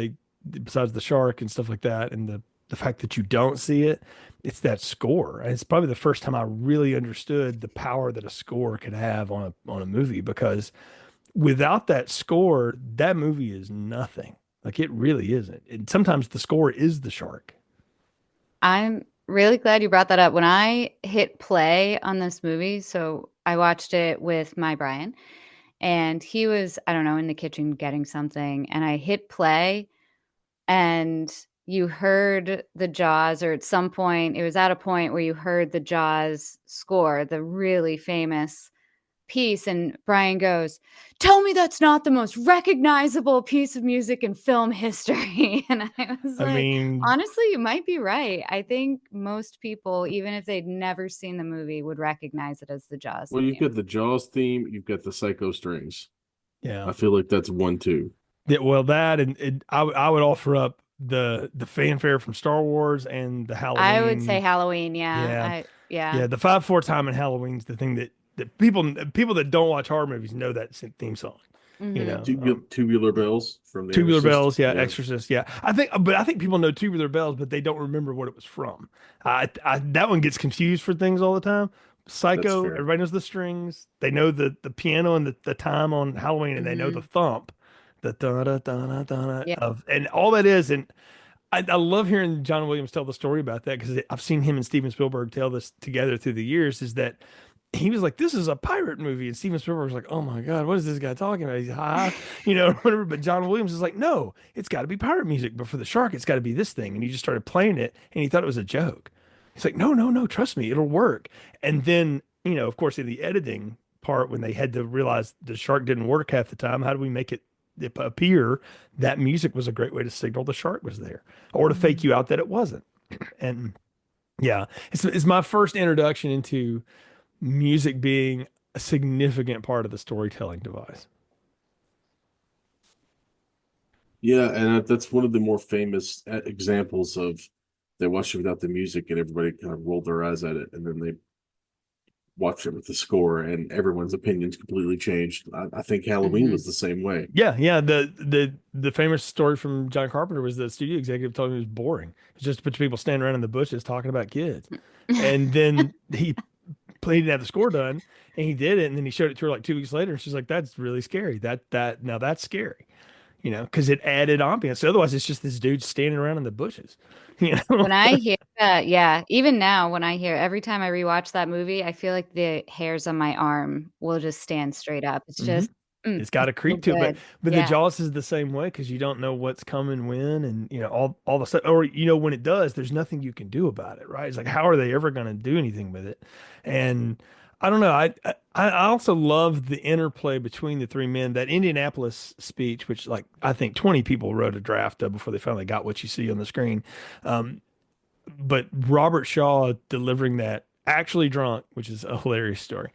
besides the shark and stuff like that, and the fact that you don't see it, it's that score. And it's probably the first time I really understood the power that a score could have on a movie because without that score, that movie is nothing. Like it really isn't. And sometimes the score is the shark. I'm really glad you brought that up. When I hit play on this movie, so I watched it with my Brian, and he was, I don't know, in the kitchen getting something, and I hit play, and you heard the Jaws, or at some point, it was at a point where you heard the Jaws score, the really famous piece, and Brian goes, "Tell me that's not the most recognizable piece of music in film history." And I was I like, mean, honestly, you might be right. I think most people, even if they'd never seen the movie, would recognize it as the Jaws Well, you've theme. got the Jaws theme, you've got the Psycho strings. yeah. I feel like that's one, two. Yeah, well, that and I would offer up the fanfare from Star Wars and the I would say Halloween. Halloween, yeah. Yeah, Yeah. yeah, the 5/4 time in Halloween's the thing that people that don't watch horror movies know that theme song. You Hmm. know, Tubular bells from The Tubular Exorcist. Bells, yeah, Yeah, Exorcist, yeah. I think people know Tubular Bells, but they don't remember what it was from. That one gets confused for things all the time. that's Psycho, fair. everybody knows the strings. They know the piano and the time on Halloween, and they know the Hmm. thump, the da da da da da Yeah. of, and all that is. And I love hearing John Williams tell the story about that because I've seen him and Steven Spielberg tell this together through the years. Is that he was like, "This is a pirate movie," and Steven Spielberg was like, "Oh my God, what is this guy talking about? He's high, whatever." But John Williams is like, "No, it's got to be pirate music, but for the shark, it's got to be this thing." And he just started playing it, and he thought it was a joke. He's like, "No, no, no, trust me, it'll work." And then, of course, in the editing part, when they had to realize the shark didn't work half the time, how do we make it appear that music was a great way to signal the shark was there or to fake Mhm. you out that it wasn't. And yeah, it's my first introduction into music being a significant part of the storytelling device. Yeah, and that's one of the more famous examples of they watched it without the music and everybody kind of rolled their eyes at it, and then they watched it with the score, and everyone's opinions completely changed. I think Halloween Mhm. was the same way. Yeah, yeah. The famous story from John Carpenter was the studio executive told him it was boring. It's just a bunch of people standing around in the bushes talking about kids. And then he didn't have the score done, and he did it, and then he showed it to her like 2 weeks later, and she's like, "That's really scary. That now that's scary." Because it added ambiance. Otherwise, it's just this dude standing around in the bushes. You know? When I hear that, yeah, even now when I hear every time I rewatch that movie, I feel like the hairs on my arm will just stand straight up. It's hmm just, It's got it's a so creep to it, but good. the Yeah. Jaws is the same way because you don't know what's coming when, and all the stuff, or when it does, there's nothing you can do about it, right? It's like how are they ever going to do anything with it? And I don't know. I also love the interplay between the three men. That Indianapolis speech, which like I think 20 people wrote a draft of before they finally got what you see on the screen. Um, but Robert Shaw delivering that actually drunk, which is a hilarious story.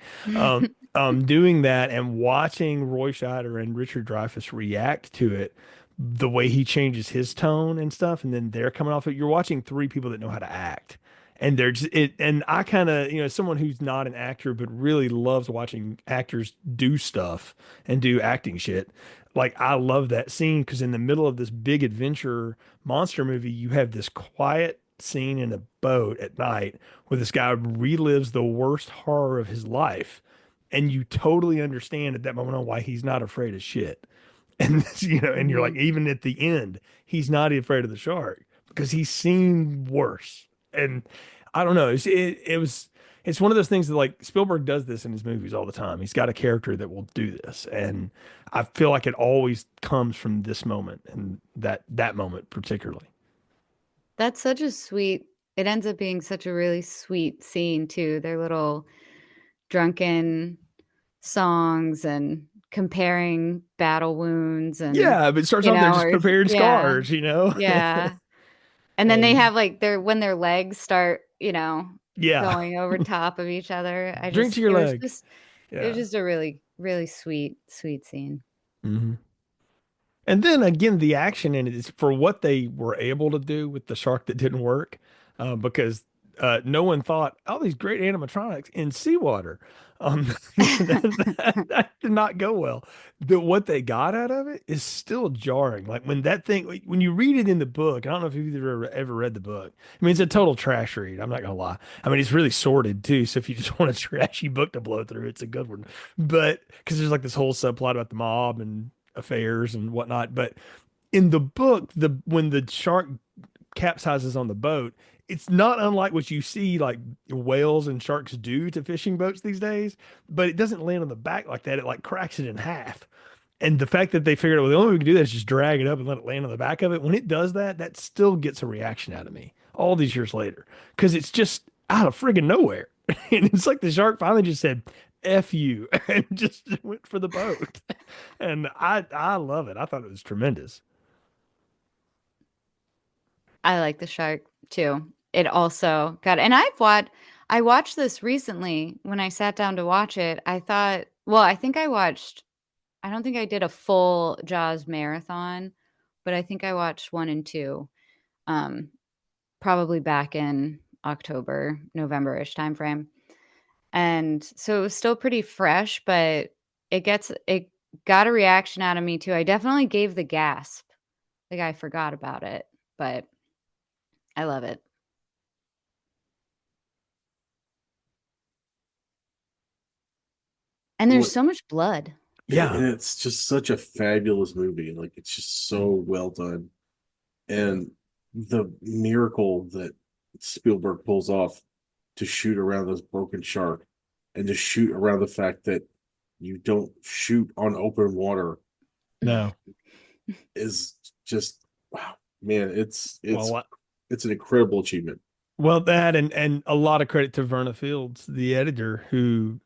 Doing that and watching Roy Scheider and Richard Dreyfuss react to it, the way he changes his tone and stuff, and then they're coming off it. You're watching three people that know how to act. And they're just it, and I kind of, someone who's not an actor but really loves watching actors do stuff and do acting shit. Like I love that scene because in the middle of this big adventure monster movie, you have this quiet scene in a boat at night where this guy relives the worst horror of his life. And you totally understand at that moment on why he's not afraid of shit. And and you're like, Mhm. even at the end, he's not afraid of the shark because he's seen worse. And I don't know. It's one of those things that like Spielberg does this in his movies all the time. He's got a character that will do this, and I feel like it always comes from this moment and that moment particularly. That's such a sweet it ends up being such a really sweet scene too. Their little drunken songs and comparing battle wounds and, Yeah, but it starts off they're just or preparing yeah, scars, you know? yeah. And then they And have like when their legs start, yeah, going over top of each other. drink to your leg. It was Yeah. just a really, really sweet, sweet scene. Hmm. And then again, the action in it is for what they were able to do with the shark that didn't work, because no one thought, oh, these great animatronics in seawater. That did not go well. What they got out of it is still jarring. Like when that thing, when you read it in the book, I don't know if you've ever read the book. I mean, it's a total trash read. I'm not gonna lie. I mean, it's really sordid too. So if you just want a trashy book to blow through, it's a good one. But because there's like this whole subplot about the mob and affairs and whatnot. But in the book, the when the shark capsizes on the boat, it's not unlike what you see like whales and sharks do to fishing boats these days, but it doesn't land on the back like that. It like cracks it in half. And the fact that they figured out, well, the only way we can do that is just drag it up and let it land on the back of it. When it does that, that still gets a reaction out of me all these years later because it's just out of friggin' nowhere. And it's like the shark finally just said, F you, and just went for the boat. And I love it. I thought it was tremendous. I like the shark too. It also got, and I watched this recently when I sat down to watch it. I thought, well, I don't think I did a full Jaws marathon, but I think I watched one and two, um, probably back in October, November-ish timeframe. And so it was still pretty fresh, but it got a reaction out of me too. I definitely gave the gasp. Like I forgot about it, but I love it. And there's What so much blood. Yeah. and it's just such a fabulous movie. Like it's just so well done. And the miracle that Spielberg pulls off to shoot around this broken shark and to shoot around the fact that you don't shoot on open water No. is just wow, man, Well, it's an incredible achievement. that and a lot of credit to Verna Fields, the editor, who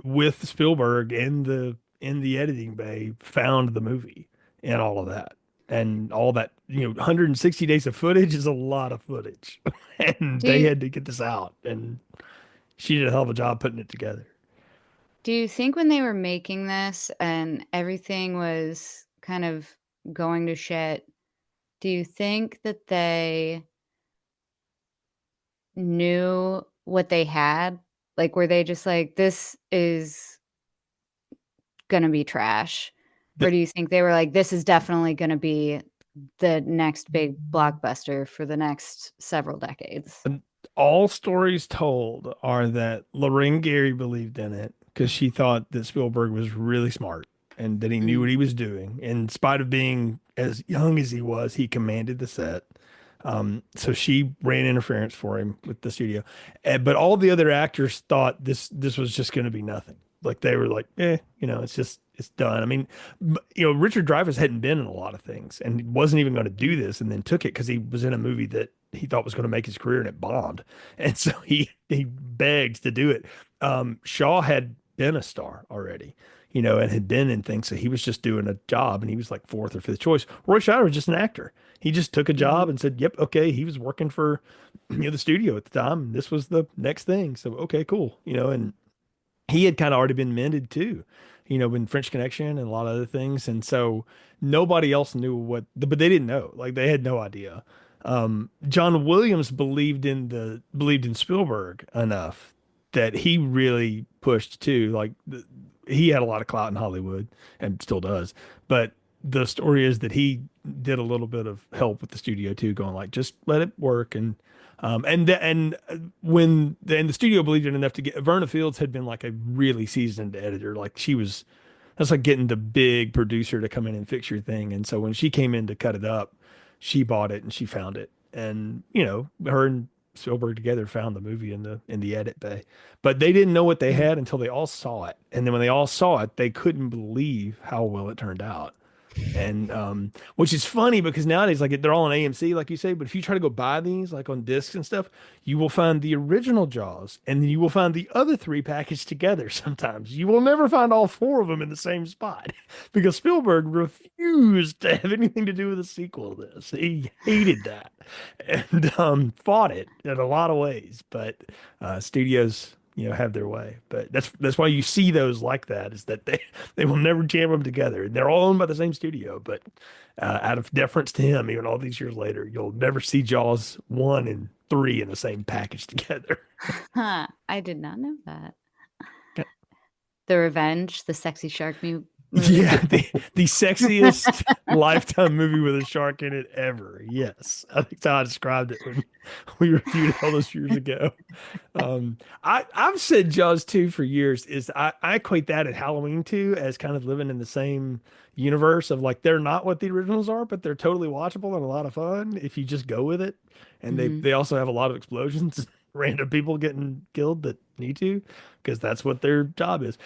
with Spielberg in the editing bay found the movie and all of that. And all that, 160 days of footage is a lot of footage. And Do they you had to get this out. And she did a hell of a job putting it together. do you think when they were making this and everything was kind of going to shit, do you think that they knew what they had? Like, were they just like, this is gonna be trash? Or The, do you think they were like, this is definitely gonna be the next big blockbuster for the next several decades? all stories told are that Lorraine Gary believed in it because she thought that Spielberg was really smart and that he knew Mm, what he was doing. In spite of being as young as he was, he commanded the set. So she ran interference for him with the studio. But all the other actors thought this was just going to be nothing. Like they were like, it's done. I mean, Richard Dreyfuss hadn't been in a lot of things and wasn't even going to do this, and then took it because he was in a movie that he thought was going to make his career and it bombed, and so he begged to do it. Shaw had been a star already, and had been in things, so he was just doing a job, and he was like fourth or fifth choice. Roy Scheider was just an actor. He just took a job mhm, and said, "Yep, okay." He was working for the studio at the time. And this was the next thing, so okay, cool, and he had kind of already been mended too, in French Connection and a lot of other things. And so nobody else knew but they didn't know. Like they had no idea. John Williams believed in Spielberg enough that he really pushed too. Like he had a lot of clout in Hollywood and still does. But the story is that he did a little bit of help with the studio too, going like, just let it work. And the studio believed it enough to get Verna Fields had been like a really seasoned editor. Like that's like getting the big producer to come in and fix your thing. And so when she came in to cut it up, she bought it and she found it. And, her and Spielberg together found the movie in the edit bay. But they didn't know what they mm. had until they all saw it. And then when they all saw it, they couldn't believe how well it turned out. And which is funny because nowadays, like they're all on AMC, like you say, but if you try to go buy these like on discs and stuff, you will find the original Jaws and then you will find the other three packaged together sometimes. You will never find all four of them in the same spot because Spielberg refused to have anything to do with a sequel to this. He hated that and fought it in a lot of ways, but studios, have their way. But that's why you see those like that is that they will never jam them together. They're all owned by the same studio, but out of deference to him, even all these years later, you'll never see Jaws 1 and 3 in the same package together. Huh. I did not know that. The Revenge, the sexy shark movie. Yeah, the sexiest Lifetime movie with a shark in it ever. Yes, I think that's how I described it when we reviewed it all those years ago. I've said Jaws 2 for years. I equate that at Halloween 2 as kind of living in the same universe of like they're not what the originals are, but they're totally watchable and a lot of fun if you just go with it. And they Mhm. they also have a lot of explosions, random people getting killed that need to, because that's what their job is.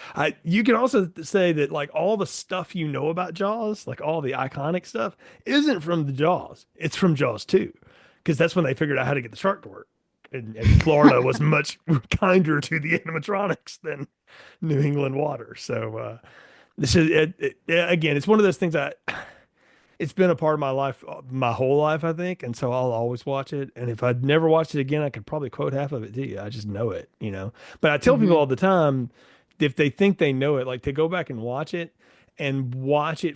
You can also say that like all the stuff about Jaws, like all the iconic stuff, isn't from the Jaws. It's from Jaws 2, because that's when they figured out how to get the shark to work. And Florida was much kinder to the animatronics than New England water. So this is again, it's one of those things it's been a part of my life, my whole life, I think. And so I'll always watch it. And if I'd never watched it again, I could probably quote half of it to you. I just know it. But I tell people Mhm. all the time, if they think they know it, like to go back and watch it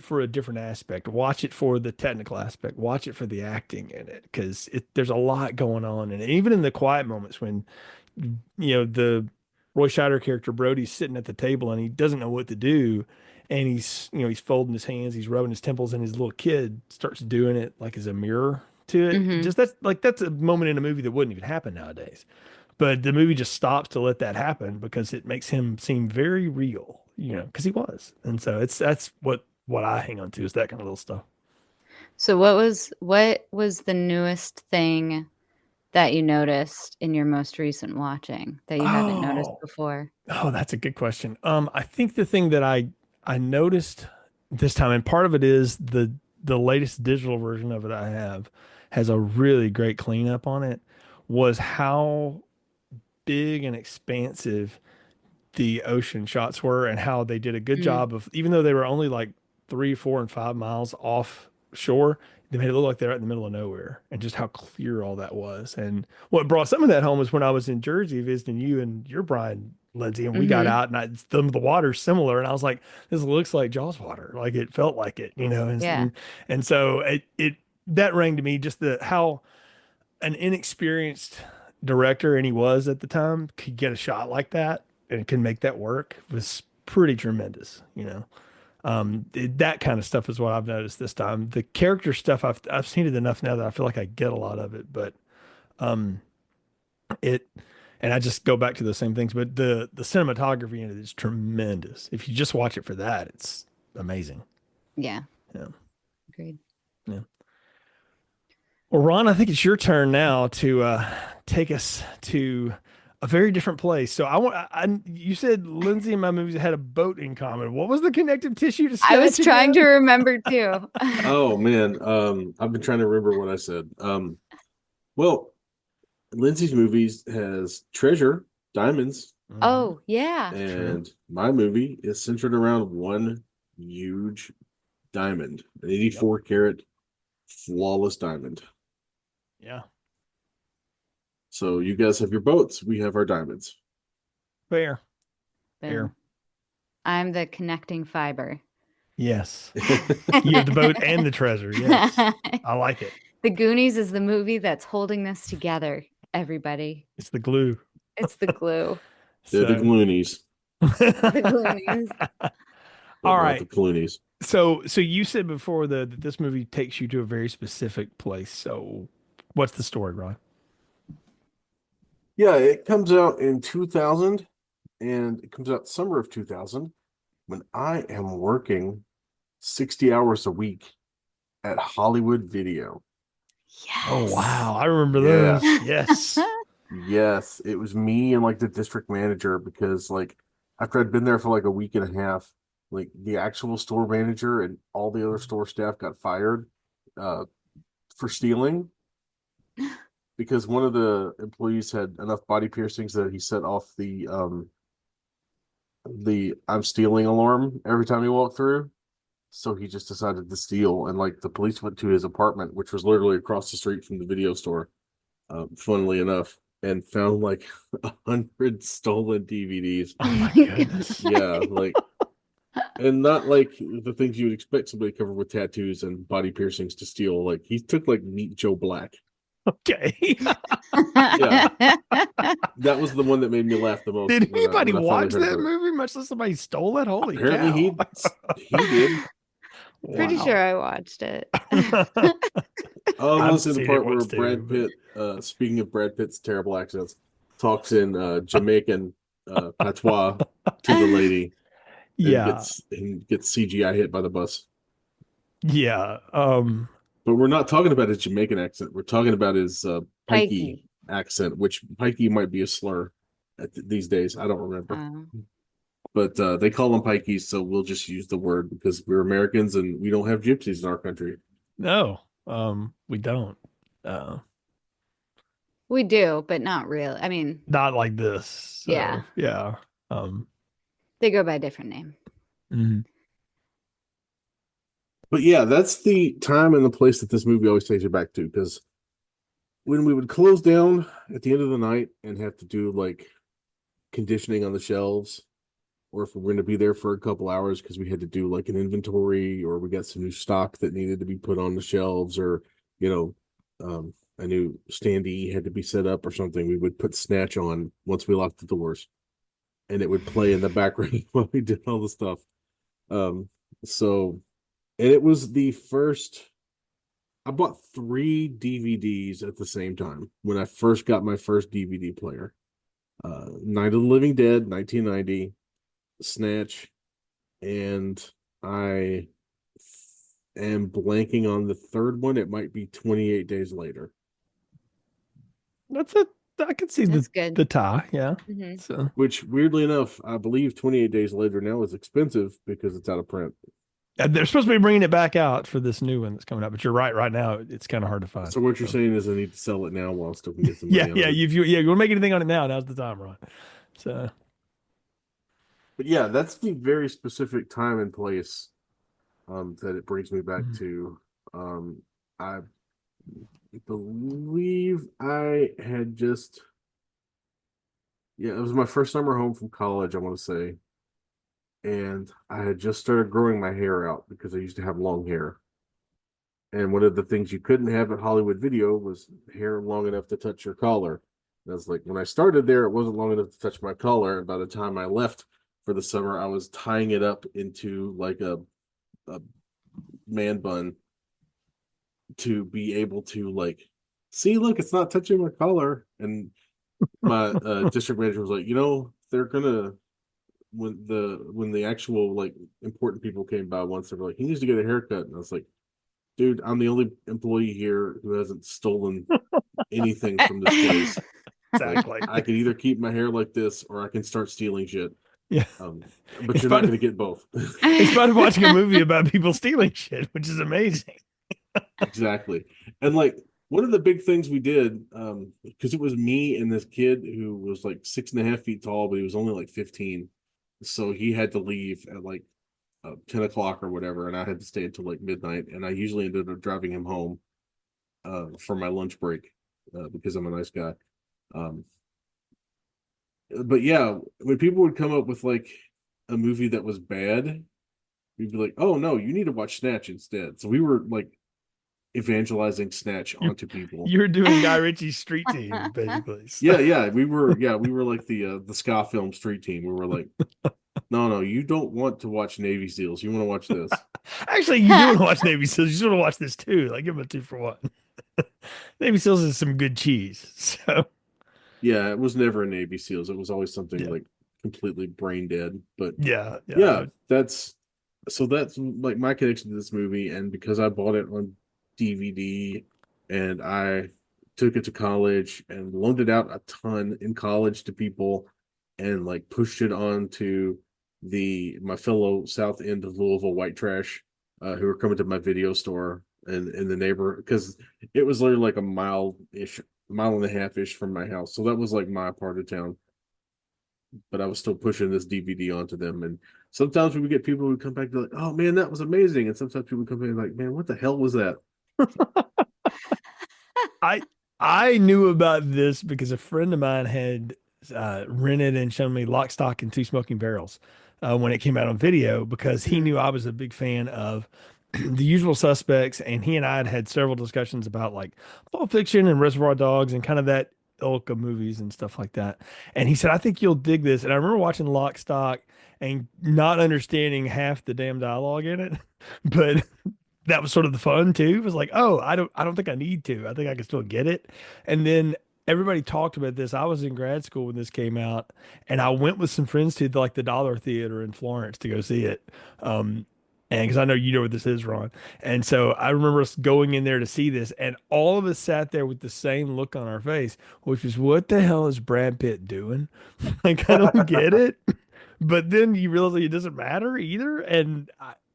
for a different aspect, watch it for the technical aspect, watch it for the acting in it. Cause there's a lot going on. And even in the quiet moments when, the Roy Scheider character Brody's sitting at the table and he doesn't know what to do. And he's folding his hands, he's rubbing his temples, and his little kid starts doing it like as a mirror to it. Mhm. Just that's a moment in a movie that wouldn't even happen nowadays. But the movie just stops to let that happen because it makes him seem very real, because he was. And so that's what I hang on to is that kind of little stuff. So what was the newest thing that you noticed in your most recent watching that you hadn't noticed Oh, before? oh, that's a good question. I think the thing that I noticed this time, and part of it is the latest digital version of it I have has a really great cleanup on it, was how big and expansive the ocean shots were and how they did a good Mm. job of, even though they were only like 3, 4, and 5 miles offshore, they made it look like they're out in the middle of nowhere and just how clear all that was. And what brought some of that home was when I was in Jersey visiting you and your Brian, Lindsay, and we got Mhm. out and the water's similar. And I was like, this looks like Jaws water. Like it felt like it. And, Yeah. and, and so that rang to me just how an inexperienced director, and he was at the time, could get a shot like that and can make that work was pretty tremendous. That kind of stuff is what I've noticed this time. The character stuff, I've seen it enough now that I feel like I get a lot of it, but um, it, and I just go back to the same things. But the cinematography in it is tremendous. If you just watch it for that, it's amazing. Yeah. Yeah, Agreed. yeah. Well, Ron, I think it's your turn now to take us to a very different place. So you said Lindsay and my movies had a boat in common. What was the connective tissue to I was Snatch trying to again? remember too. Oh man, I've been trying to remember what I said. Well, Lindsay's movies has treasure, diamonds, Hmm. Oh, yeah. True. and my movie is centered around one huge diamond, an Yep. 84 carat flawless diamond. Yeah. So you guys have your boats, we have our diamonds. Fair. Fair. Boom. I'm the connecting fiber. Yes. You have the boat and the treasure. Yes. I like it. The Goonies is the movie that's holding this together, everybody. It's the glue. It's the glue. They're the So, Gloonies, The Goonies. but all not the right. Cloonies. So you said before that this movie takes you to a very specific place. So what's the story, Ron? Yeah, it comes out in 2000 and it comes out summer of 2000 when I am working 60 hours a week at Hollywood Video. Oh Yes. wow, I remember Yeah. those. Yes. Yes, it was me and like the district manager because like after I'd been there for like a week and a half, like the actual store manager and all the other store staff got fired uh, for stealing because one of the employees had enough body piercings that he set off the I'm stealing alarm every time he walked through. So he just decided to steal, and like the police went to his apartment, which was literally across the street from the video store, funnily enough, and found like 100 stolen DVDs. Oh Oh my my goodness. Yeah, like, and not like the things you would expect somebody covered with tattoos and body piercings to steal. Like he took like Meet Joe Black. Okay. Yeah, God. that was the one that made me laugh the most Did anybody when I finally watch heard that about it. movie, much less somebody stole it? Holy Apparently cow. he did. Pretty sure Wow. I watched it. Oh, I want I've to see the seen it part where once too, Brad but Pitt, speaking of Brad Pitt's terrible accents, talks in Jamaican patois to the lady yeah. and gets CGI hit by the bus. Yeah. But we're not talking about his Jamaican accent. We're talking about his Pikey Pikey. accent, which Pikey might be a slur these days. I don't remember. Oh. But they call them Pikeys, so we'll just use the word because we're Americans and we don't have gypsies in our country. No, we don't. Uh, We do, but not really. I mean, not like this. yeah, So yeah. Um, they go by a different name. mhm. But yeah, that's the time and the place that this movie always takes you back to because when we would close down at the end of the night and have to do like conditioning on the shelves, or if we're going to be there for a couple hours because we had to do like an inventory or we got some new stock that needed to be put on the shelves or, you know, a new standee had to be set up or something, we would put Snatch on once we locked the doors and it would play in the background while we did all the stuff. Um, so, and it was the first, I bought 3 DVDs at the same time when I first got my first DVD player. Night of the Living Dead, 1990, Snatch, and I am blanking on the third one. It might be 28 Days Later. That's a. I can see That's good. the tie. Yeah. Hmm. So Which, weirdly enough, I believe 28 Days Later now is expensive because it's out of print. they're supposed to be bringing it back out for this new one that's coming out. But you're right. Right now, it's kind of hard to find. So what you're So saying is I need to sell it now while I still can get some yeah, money out yeah. of it. If you yeah, you want to make anything on it now? Now's the time, Ron. So But yeah, that's the very specific time and place that it brings me back mhm. to. I believe I had just, yeah, it was my first summer home from college, I want to say. And I had just started growing my hair out because I used to have long hair. And one of the things you couldn't have at Hollywood Video was hair long enough to touch your collar. And I was like, when I started there, it wasn't long enough to touch my collar. And by the time I left for the summer, I was tying it up into like a man bun to be able to like, see, look, it's not touching my collar. And my district manager was like, they're gonna when the actual like important people came by once, they were like, he needs to get a haircut. And I was like, dude, I'm the only employee here who hasn't stolen anything from this place. Like, exactly. I can either keep my hair like this or I can start stealing shit. Yeah. But It's you're not fun. going to get both. It's fun watching a movie about people stealing shit, which is amazing. Exactly. And like one of the big things we did, because it was me and this kid who was like 6.5 feet tall, but he was only like 15. So he had to leave at like 10 o'clock or whatever, and I had to stay until like midnight. And I usually ended up driving him home for my lunch break because I'm a nice guy. Um, but yeah, when people would come up with like a movie that was bad, we'd be like, "Oh no, you need to watch Snatch instead." So we were like evangelizing Snatch You're, onto people. you're doing Guy Ritchie's street team, basically. So, Yeah, we were like the ska film street team. We were like, no, no, you don't want to watch Navy SEALs. You want to watch this. actually, you do want to watch Navy SEALs. You just want to watch this too. Like, give them a 2 for 1. Navy SEALs is some good cheese. So, Yeah, it was never a Navy SEALs. It was always something yeah, like completely brain dead. But yeah, yeah, yeah. that's like my connection to this movie. And because I bought it on DVD and I took it to college and loaned it out a ton in college to people and like pushed it on to the my fellow South End of Louisville white trash who were coming to my video store and in the neighbor because it was literally like a mile and a half ish from my house. So that was like my part of town. But I was still pushing this DVD onto them. And sometimes we would get people who come back to like, oh man, that was amazing. And sometimes people come in like, man, what the hell was that? I I knew about this because a friend of mine had rented and shown me Lock, Stock, and Two Smoking Barrels when it came out on video because he Mhm. knew I was a big fan of The Usual Suspects, and he and I had several discussions about like Pulp Fiction and Reservoir Dogs and kind of that ilk of movies and stuff like that. And he said, "I think you'll dig this." And I remember watching Lock, Stock, and not understanding half the damn dialogue in it, but that was sort of the fun too. It was like, oh, I don't think I need to. I think I can still get it. And then everybody talked about this. I was in grad school when this came out, and I went with some friends to like the Dollar Theater in Florence to go see it. And because I know you know what this is, Ron. And so I remember us going in there to see this, and all of us sat there with the same look on our face, which is, what the hell is Brad Pitt doing? Like, I don't get it. But then you realize it doesn't matter either. And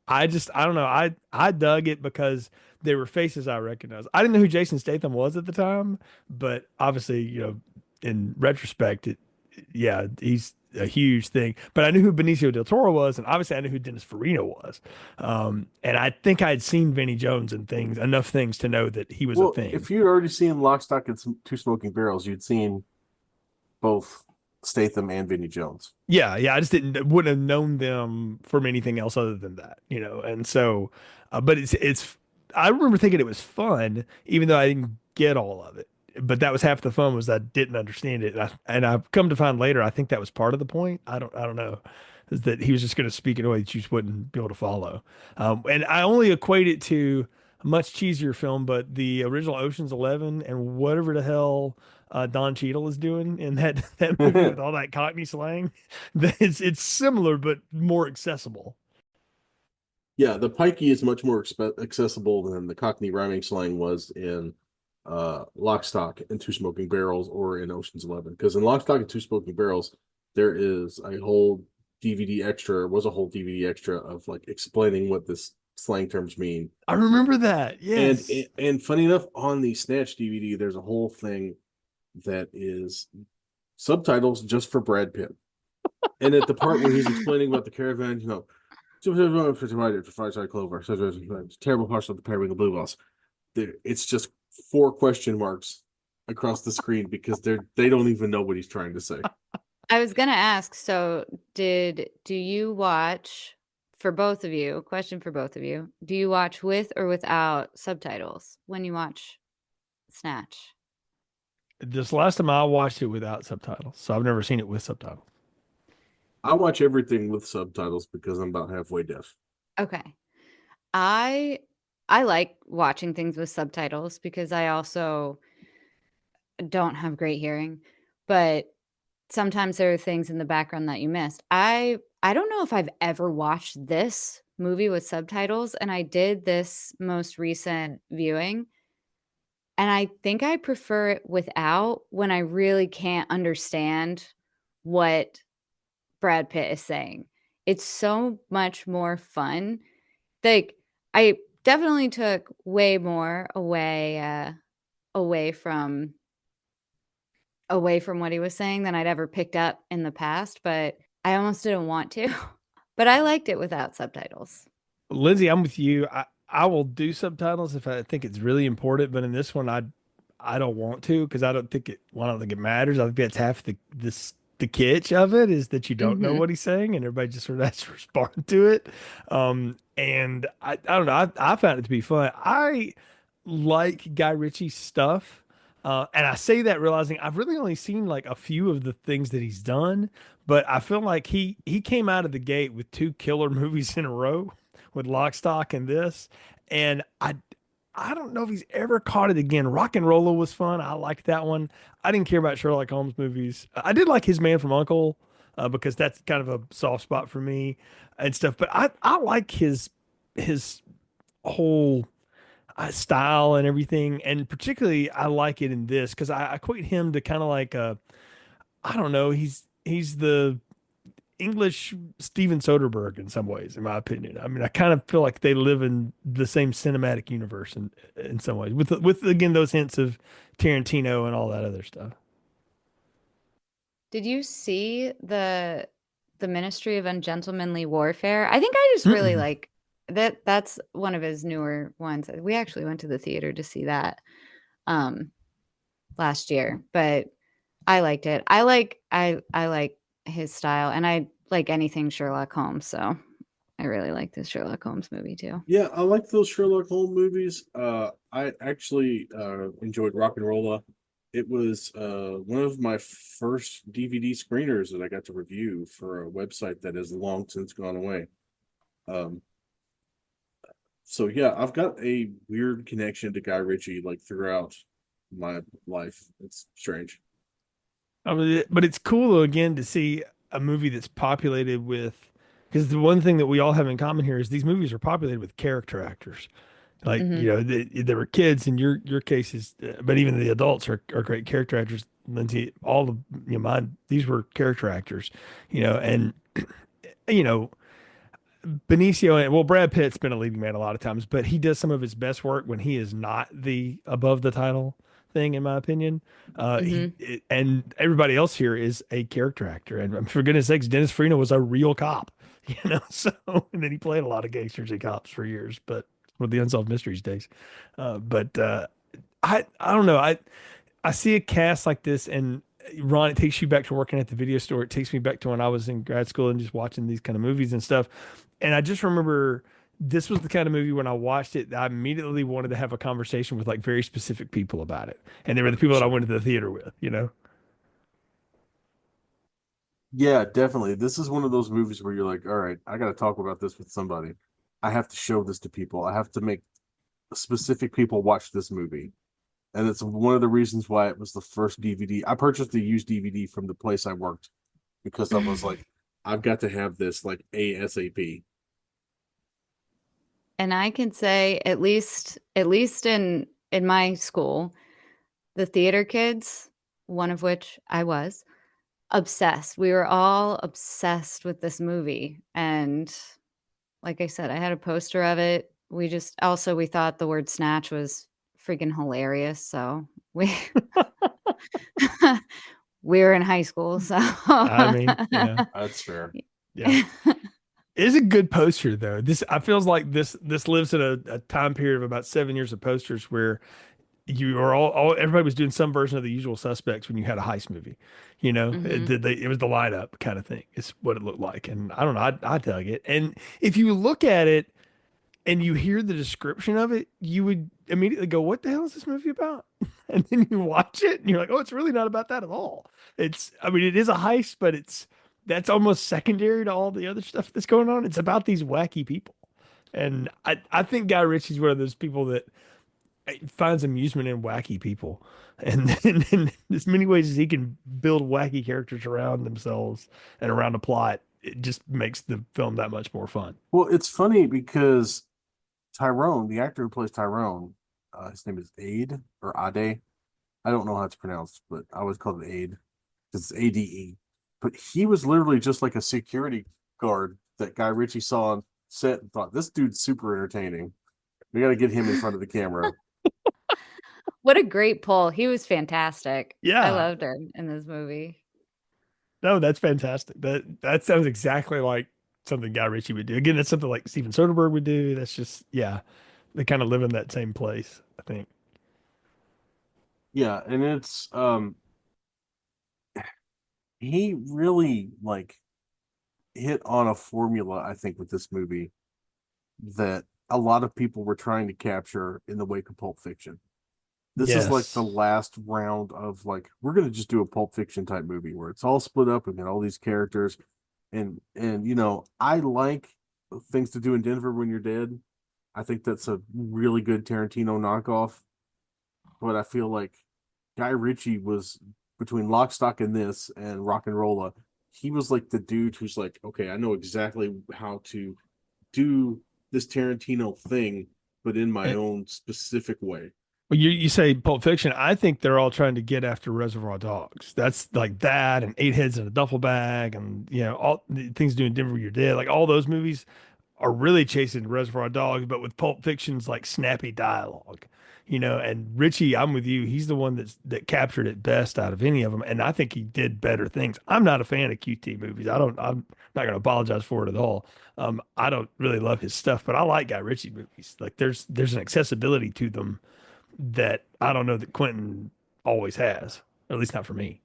I don't know. I dug it because they were faces I recognized. I didn't know who Jason Statham was at the time, but obviously, in retrospect, yeah, he's a huge thing. But I knew who Benicio del Toro was, and obviously I knew who Dennis Farina was. And I think I had seen Vinnie Jones and things, enough things to know that he was a Well, thing. if you'd already seen Lock, Stock, and Two Smoking Barrels, you'd seen both Statham and Vinny Jones. Yeah, yeah. I just wouldn't have known them from anything else other than that, And so, but it's. I remember thinking it was fun, even though I didn't get all of it. But that was half the fun, was I didn't understand it, and I've come to find later I think that was part of the point. I don't know, is that he was just going to speak in a way that you just wouldn't be able to follow. And I only equate it to a much cheesier film, but the original Ocean's 11 and whatever the hell Don Cheadle is doing in that that movie with all that Cockney slang. It's similar but more accessible. Yeah, the pikey is much more accessible than the Cockney rhyming slang was in Lock, Stock, and Two Smoking Barrels or in Ocean's 11. Because in Lock, Stock, and Two Smoking Barrels, there is a whole DVD extra, was a whole DVD extra of like explaining what this slang terms mean. I remember that. And Yes. and funny enough, on the Snatch DVD, there's a whole thing that is subtitles just for Brad Pitt. And at the part where he's explaining about the caravan, for Fireside Clover, terrible parts of the Periwinkle Blue Boss. It's just four question marks across the screen because they don't even know what he's trying to say. I was gonna ask, so do you watch, for both of you, question for both of you, do you watch with or without subtitles when you watch Snatch? This last time I watched it without subtitles, so I've never seen it with subtitles. I watch everything with subtitles because I'm about halfway deaf. Okay. I I like watching things with subtitles because I also don't have great hearing, but sometimes there are things in the background that you missed. I don't know if I've ever watched this movie with subtitles, and I did this most recent viewing, and I think I prefer it without when I really can't understand what Brad Pitt is saying. It's so much more fun. Like, I definitely took way more away from away from what he was saying than I'd ever picked up in the past, but I almost didn't want to. But I liked it without subtitles. Lindsay, I'm with you. I will do subtitles if I think it's really important, but in this one, I don't want to because I don't think it. Well, I don't think it matters. I think that's half the kitsch of it is that you don't know Mhm. what he's saying and everybody just sort of has to respond to it. And I don't know. I found it to be fun. I like Guy Ritchie's stuff. And I say that realizing I've really only seen like a few of the things that he's done, but I feel like he came out of the gate with two killer movies in a row with Lock, Stock, and this. And I don't know if he's ever caught it again. Rock and Roller was fun. I liked that one. I didn't care about Sherlock Holmes movies. I did like His Man from Uncle because that's kind of a soft spot for me and stuff. But I like his whole style and everything, and particularly I like it in this because I equate him to kind of like I don't know. He's English Steven Soderbergh in some ways, in my opinion. I mean, I kind of feel like they live in the same cinematic universe in some ways, with again those hints of Tarantino and all that other stuff. Did you see the Ministry of Ungentlemanly Warfare? I think I just really Mm-mm. like that. That's one of his newer ones. We actually went to the theater to see that um last year, but I liked it. I like his style, and I like anything Sherlock Holmes, so I really like this Sherlock Holmes movie too. Yeah, I like those Sherlock Holmes movies. I actually enjoyed Rock and Rolla. It was one of my first DVD screeners that I got to review for a website that has long since gone away. Um, so yeah, I've got a weird connection to Guy Ritchie like throughout my life. It's strange. I mean, but it's cool though, again to see a movie that's populated with, because the one thing that we all have in common here is these movies are populated with character actors. Like, Hmm. there were kids in your cases, but even the adults are great character actors. Lindsay, all the mine, these were character actors, and you know Benicio and well, Brad Pitt's been a leading man a lot of times, but he does some of his best work when he is not the above the title thing, in my opinion. Hmm. And everybody else here is a character actor, and for goodness sakes, Dennis Farina was a real cop, So and then he played a lot of gangsters and cops for years, but with the Unsolved Mysteries days. But I don't know. I see a cast like this, and Ron, it takes you back to working at the video store. It takes me back to when I was in grad school and just watching these kind of movies and stuff. And I just remember this was the kind of movie when I watched it, I immediately wanted to have a conversation with like very specific people about it. And they were the people that I 100%. went to the theater with. Yeah, definitely. This is one of those movies where you're like, all right, I got to talk about this with somebody. I have to show this to people. I have to make specific people watch this movie. And it's one of the reasons why it was the first DVD. I purchased the used DVD from the place I worked because I was like, I've got to have this like ASAP. And I can say at least in my school, the theater kids, one of which I was, obsessed. We were all obsessed with this movie. And like I said, I had a poster of it. We thought the word snatch was freaking hilarious. So we we were in high school. So I mean, yeah, That's fair. yeah. It's a good poster though. This I feels like this lives in a time period of about 7 years of posters where you are all everybody was doing some version of the usual suspects when you had a heist movie. Mhm. It was the lineup kind of thing. It's what it looked like. And I don't know, I dug it. And if you look at it and you hear the description of it, you would immediately go, "What the hell is this movie about?" And then you watch it and you're like, "Oh, it's really not about that at all." I mean, it is a heist, but that's almost secondary to all the other stuff that's going on. It's about these wacky people. And I think Guy Ritchie's one of those people that finds amusement in wacky people. And in as many ways as he can build wacky characters around themselves and around a plot, it just makes the film that much more fun. Well, it's funny because Tyrone, the actor who plays Tyrone, his name is Ade or Ade. I don't know how it's pronounced, but I always call it Ade because it's ADE. But he was literally just like a security guard that Guy Ritchie saw on set and thought, this dude's super entertaining. We got to get him in front of the camera. What a great pull. He was fantastic. I Yeah. loved him in this movie. No, that's fantastic. That sounds exactly like something Guy Ritchie would do. Again, that's something like Steven Soderbergh would do. That's just, yeah, they kind of live in that same place, I think. Yeah, and it's he really like hit on a formula, I think, with this movie that a lot of people were trying to capture in the wake of Pulp Fiction. This is like the Yes. last round of like we're gonna just do a Pulp Fiction type movie where it's all split up and got all these characters and I like Things to Do in Denver When You're Dead. I think that's a really good Tarantino knockoff, but I feel like Guy Ritchie was between Lock, Stock, and this and Rock and Rolla. He was like the dude who's like, okay, I know exactly how to do this Tarantino thing, but in my And, own specific way. Well, you say Pulp Fiction. I think they're all trying to get after Reservoir Dogs. That's like that and Eight Heads in a Duffel Bag and all the things doing Denver You're Dead. Like all those movies are really chasing Reservoir Dogs, but with Pulp Fiction's like snappy dialogue. And Richie, I'm with you. He's the one that captured it best out of any of them, and I think he did better things. I'm not a fan of QT movies. I'm not going to apologize for it at all. I don't really love his stuff, but I like Guy Ritchie movies. Like there's an accessibility to them that I don't know that Quentin always has, or at least not for me.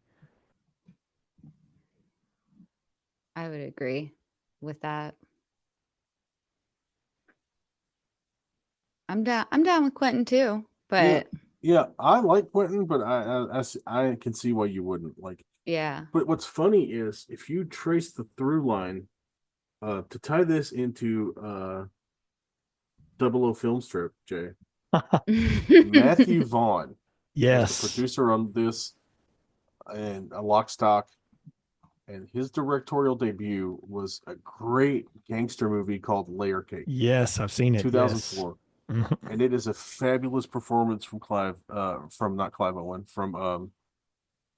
I would agree with that. I'm down with Quentin too, Yeah, but yeah, I like Quentin, but I can see why you wouldn't like. yeah. But what's funny is if you trace the through line, to tie this into Double O film strip, Jay, Matthew Vaughn was the Yes. producer on this and a Lock, Stock, and his directorial debut was a great gangster movie called Layer Cake, Yes, I've seen it. Yes. 2004. And it is a fabulous performance from from not Clive Owen, from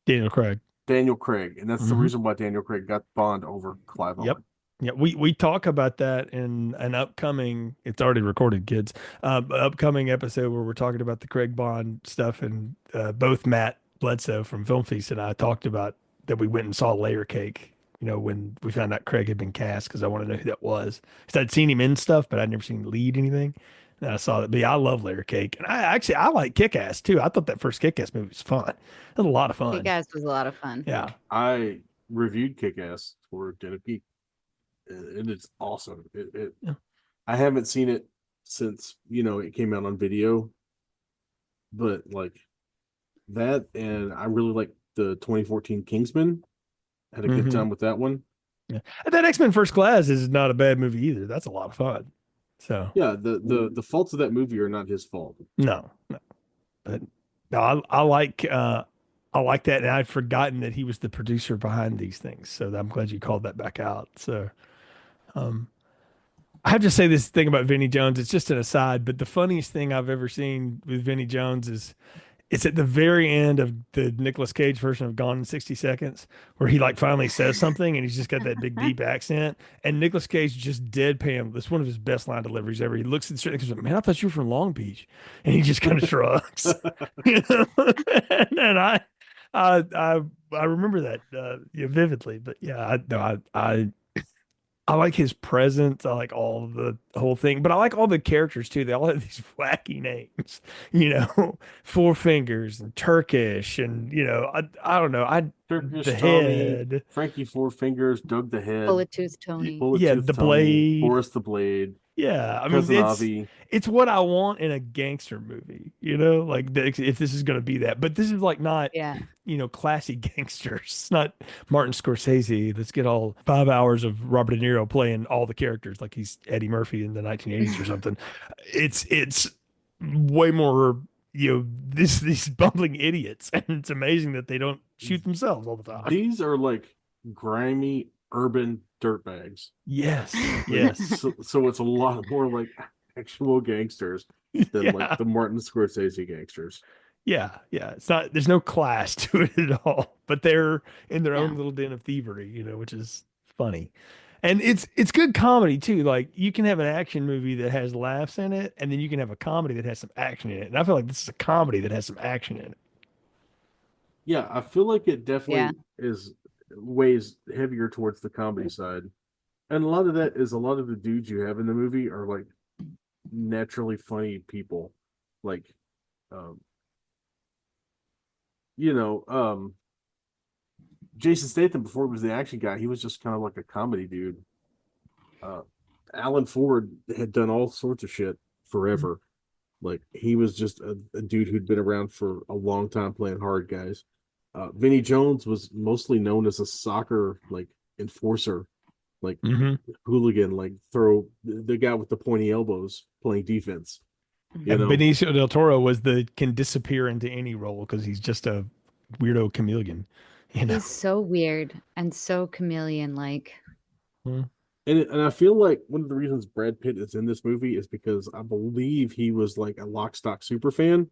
Daniel Craig. Daniel Craig, and that's the Hmm. reason why Daniel Craig got Bond over Clive Yep. Owen. Yeah, we talk about that in an upcoming, it's already recorded, kids, upcoming episode where we're talking about the Craig Bond stuff. And both Matt Bledsoe from Film Feast and I talked about that we went and saw Layer Cake, when we found out Craig had been cast because I want to know who that was. Because I'd seen him in stuff, but I'd never seen him lead anything. And I saw that. But yeah, I love Layer Cake. And I like Kick Ass too. I thought that first Kick Ass movie was fun. It was a lot of fun. Kick-Ass was a lot of fun. Yeah. I reviewed Kick Ass for Den of Geek, and it's awesome. Yeah. I haven't seen it since it came out on video, but like that, and I really like the 2014 Kingsman. Had a good Hmm. time with that one. Yeah. And that X-Men First Class is not a bad movie either. That's a lot of fun. So Yeah, the faults of that movie are not his fault. no, no. But no, I like that. And I'd forgotten that he was the producer behind these things. So I'm glad you called that back out. So um I have to say this thing about Vinnie Jones. It's just an aside, but the funniest thing I've ever seen with Vinnie Jones is it's at the very end of the Nicolas Cage version of Gone in 60 Seconds, where he like finally says something and he's just got that big deep accent. And Nicolas Cage just deadpan. That's one of his best line deliveries ever. He looks at the street and goes, "Man, I thought you were from Long Beach," and he just kind of shrugs. You know? And I I remember that vividly. But yeah, I no, I like his presence. I like all the whole thing, but I like all the characters too. They all have these wacky names, Four Fingers and Turkish, and I don't know. Turkish The Tommy, Head, Frankie Four Fingers, Doug the Head, Bullet Tooth Tony. Bullet yeah, Tooth the Tony, Blade. Boris the Blade, Yeah, I mean Cousin Avi. it's what I want in a gangster movie, like if this is going to be that. But this is like not, Yeah. classy gangsters. It's not Martin Scorsese. Let's get all 5 hours of Robert De Niro playing all the characters like he's Eddie Murphy in the 1980s or something. It's way more, these bumbling idiots, and it's amazing that they don't shoot themselves all the time. These are like grimy urban dirtbags. Yes, Like yes. so it's a lot more like actual gangsters than like Yeah. the Martin Scorsese gangsters. Yeah, yeah. It's not, there's no class to it at all, but they're in their own No. little den of thievery, which is funny. And it's good comedy too. Like you can have an action movie that has laughs in it, and then you can have a comedy that has some action in it. And I feel like this is a comedy that has some action in it. Yeah, I feel like it Yeah. definitely is weighs heavier towards the comedy side. And a lot of that is a lot of the dudes you have in the movie are like naturally funny people. Like um, you know, Jason Statham before he was the action guy, he was just kind of like a comedy dude. Uh, Alan Ford had done all sorts of shit forever. Like he was just a dude who'd been around for a long time playing hard guys. Vinnie Jones was mostly known as a soccer like enforcer, like Mm-hmm. hooligan, like throw the guy with the pointy elbows playing defense. You And know, Benicio del Toro can disappear into any role because he's just a weirdo chameleon, you know. He's so weird and so chameleon like. Mm. and I feel like one of the reasons Brad Pitt is in this movie is because I believe he was like a Lock, Stock super fan,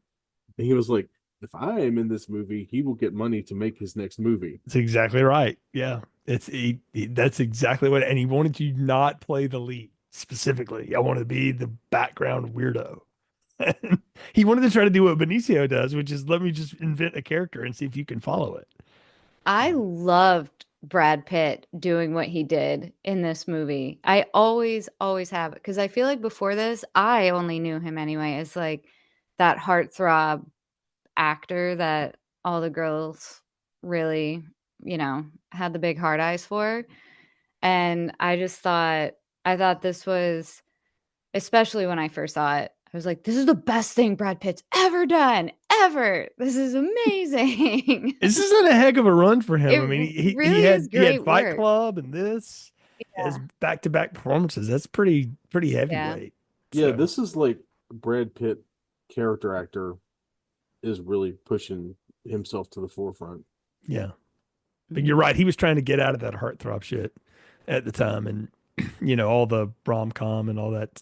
And he was like, if I am in this movie, he will get money to make his next movie. That's exactly right. Yeah. That's exactly what, and he wanted you not play the lead specifically. I want to be the background weirdo. He wanted to try to do what Benicio does, which is let me just invent a character and see if you can follow it. I loved Brad Pitt doing what he did in this movie. I always have, because I feel like before this, I only knew him anyway as like that heartthrob actor that all the girls really, had the big hard eyes for. And I thought this was, especially when I first saw it, I was like, this is the best thing Brad Pitt's ever done, ever. This is amazing. This isn't a heck of a run for him. It I mean, he really is had great Fight work. Club and this as Yeah. back-to-back performances. That's pretty Yeah. heavyweight. Yeah, So this is like Brad Pitt character actor is really pushing himself to the forefront. yeah. But you're Mhm. right. He was trying to get out of that heartthrob shit at the time, and all the rom com and all that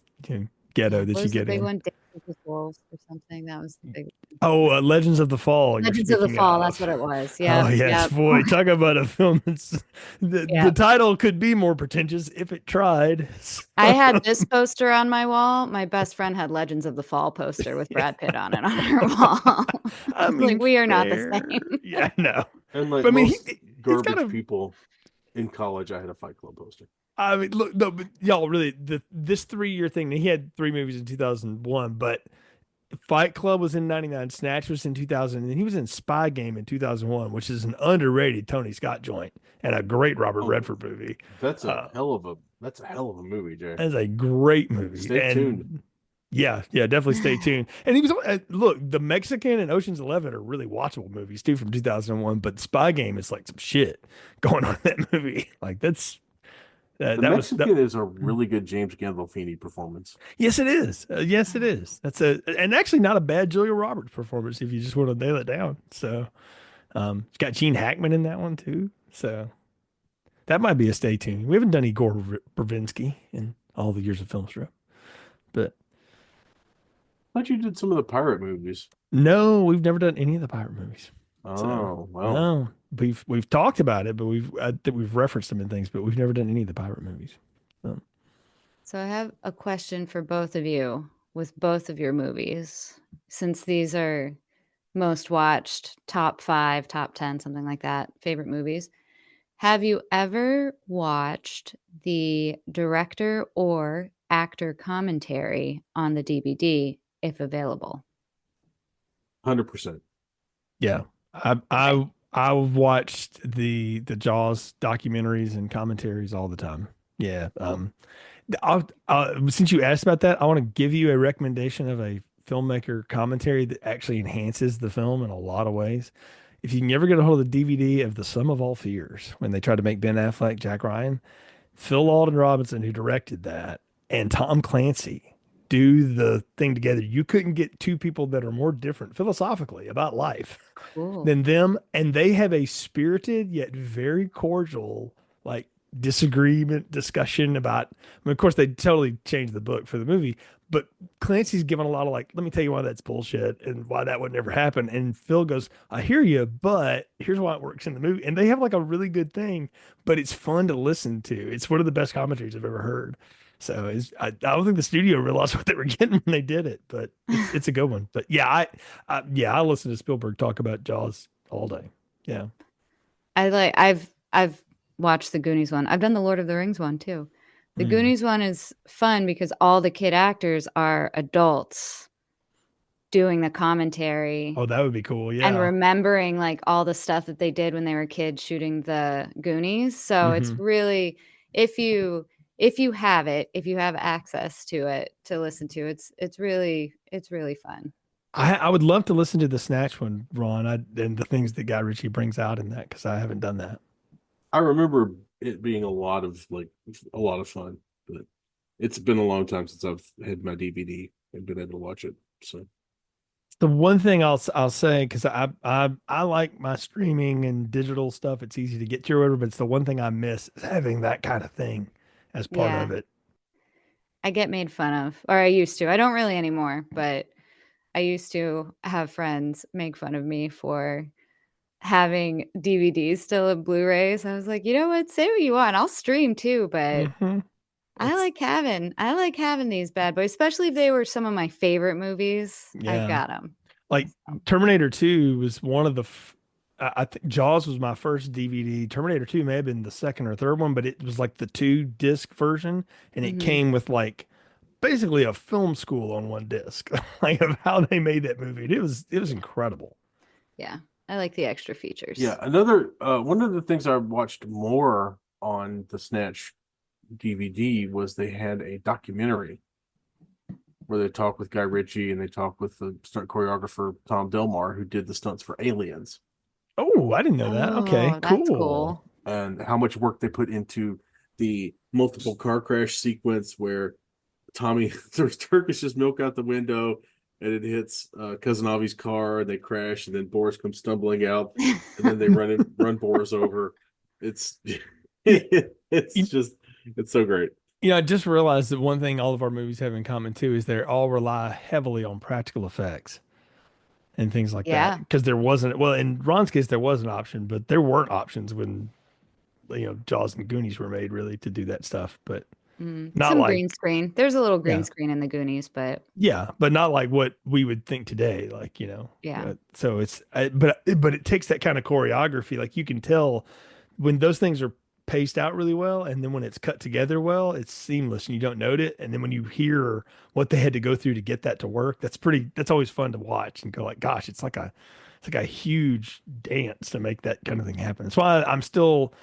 ghetto Oh, that what you was the get big in. one? Dances with Wolves or something? That was the big one. Oh, Legends of the Fall. You're Legends of the speaking Fall, that's of. what it was. Oh Yep, yes, yep, boy, talk about a film that's the yep. title could be more pretentious if it tried. I had this poster on my wall. My best friend had Legends of the Fall poster with Yeah. Brad Pitt on it on her wall. I Like, mean, we are not the fair. same. Yeah, no. And like But I mean, most he's got garbage a. people in college, I had a Fight Club poster. I mean, look, no, but y'all really this 3 year thing. He had three movies in 2001, but Fight Club was in '99, Snatch was in 2000, and he was in Spy Game in 2001, which is an underrated Tony Scott joint and a great Robert Oh, Redford movie. that's a Uh, hell of a movie, Jay. That's a great movie, Stay tuned. and yeah, definitely stay tuned. And he was look, the Mexican and Ocean's 11 are really watchable movies too from 2001, but Spy Game is like some shit going on in that movie. Like The that was that. Mexican is a really good James Gandolfini performance. Yes, it is. Yes, it is. That's and actually not a bad Julia Roberts performance if you just want to nail it down. So, it's got Gene Hackman in that one too. So that might be a stay tuned. We haven't done Igor Bravinsky in all the years of film strip, but I thought you did some of the pirate movies. no, we've never done any of the pirate movies. So Oh, well. no, we've talked about it, but I think we've referenced them in things, but we've never done any of the pirate movies. So, So I have a question for both of you with both of your movies, since these are most watched, top 5, top 10, something like that, favorite movies. Have you ever watched the director or actor commentary on the DVD if available? 100%. yeah, I Okay. I I've watched the Jaws documentaries and commentaries all the time. Yeah. Oh, Since you asked about that, I want to give you a recommendation of a filmmaker commentary that actually enhances the film in a lot of ways. If you can ever get a hold of the DVD of The Sum of All Fears, when they tried to make Ben Affleck Jack Ryan, Phil Alden Robinson, who directed that, and Tom Clancy do the thing together. You couldn't get two people that are more different philosophically about life Cool. than them, and they have a spirited yet very cordial, like disagreement discussion about. I mean, of course, they totally changed the book for the movie, but Clancy's given a lot of like, let me tell you why that's bullshit and why that would never happen. And Phil goes, I hear you, but here's why it works in the movie. And they have like a really good thing, but it's fun to listen to. It's one of the best commentaries I've ever heard. So I don't think the studio realized what they were getting when they did it, but it's a good one. But yeah, I listen to Spielberg talk about Jaws all day. Yeah. I've watched the Goonies one. I've done the Lord of the Rings one too. The Mm. Goonies one is fun because all the kid actors are adults doing the commentary Oh, that would be cool. and Yeah. remembering like all the stuff that they did when they were kids shooting the Goonies. So it's Hmm. really, if you have access to it to listen to, it's really fun. I would love to listen to the Snatch one, Ron, and the things that Guy Ritchie brings out in that because I haven't done that. I remember it being a lot of fun, but it's been a long time since I've had my DVD and been able to watch it. So The one thing I'll say because I like my streaming and digital stuff. It's easy to get to or whatever, but it's the one thing I miss is having that kind of thing as part Yeah. of it. I get made fun of, or I used to. I don't really anymore, but I used to have friends make fun of me for having DVDs still and Blu-rays. I was like, "You know what? Say what you want. I'll stream too, but Hmm. I It's like having these bad boys, especially if they were some of my favorite movies. I yeah. got them. Like Terminator 2 was one of the I think Jaws was my first DVD. Terminator 2 may have been the second or third one, but it was like the two disc version and it Mhm. came with like basically a film school on one disc, like of how they made that movie. It was Yeah. incredible. Yeah. I like the extra Yeah, features. another one of the things I watched more on the Snatch DVD was they had a documentary where they talk with Guy Ritchie and they talk with the stunt choreographer Tom Delmar, who did the stunts for Aliens, Oh, I didn't know that. Okay, Oh, that's cool. cool. and how much work they put into the multiple car crash sequence where Tommy throws Turkish's milk out the window and it hits cousin Avi's car and they crash and then Boris comes stumbling out and then they run Boris over. It's Yeah, it's you, just it's so great. I just realized that one thing all of our movies have in common too is they all rely heavily on practical effects and things like that. Yeah. Because there wasn't, well, in Ron's case, there was an option, but there weren't options when, Jaws and Goonies were made really to do that stuff. But not Some like, green screen. There's a little green yeah, screen in the Goonies, but yeah, but not like what we would think today. Like, yeah. so but it takes that kind of choreography. Like you can tell when those things are paced out really well, and then when it's cut together well, it's seamless and you don't note it. And then when you hear what they had to go through to get that to work, that's always fun to watch and go like, gosh, it's like a huge dance to make that kind of thing happen. That's why I'm still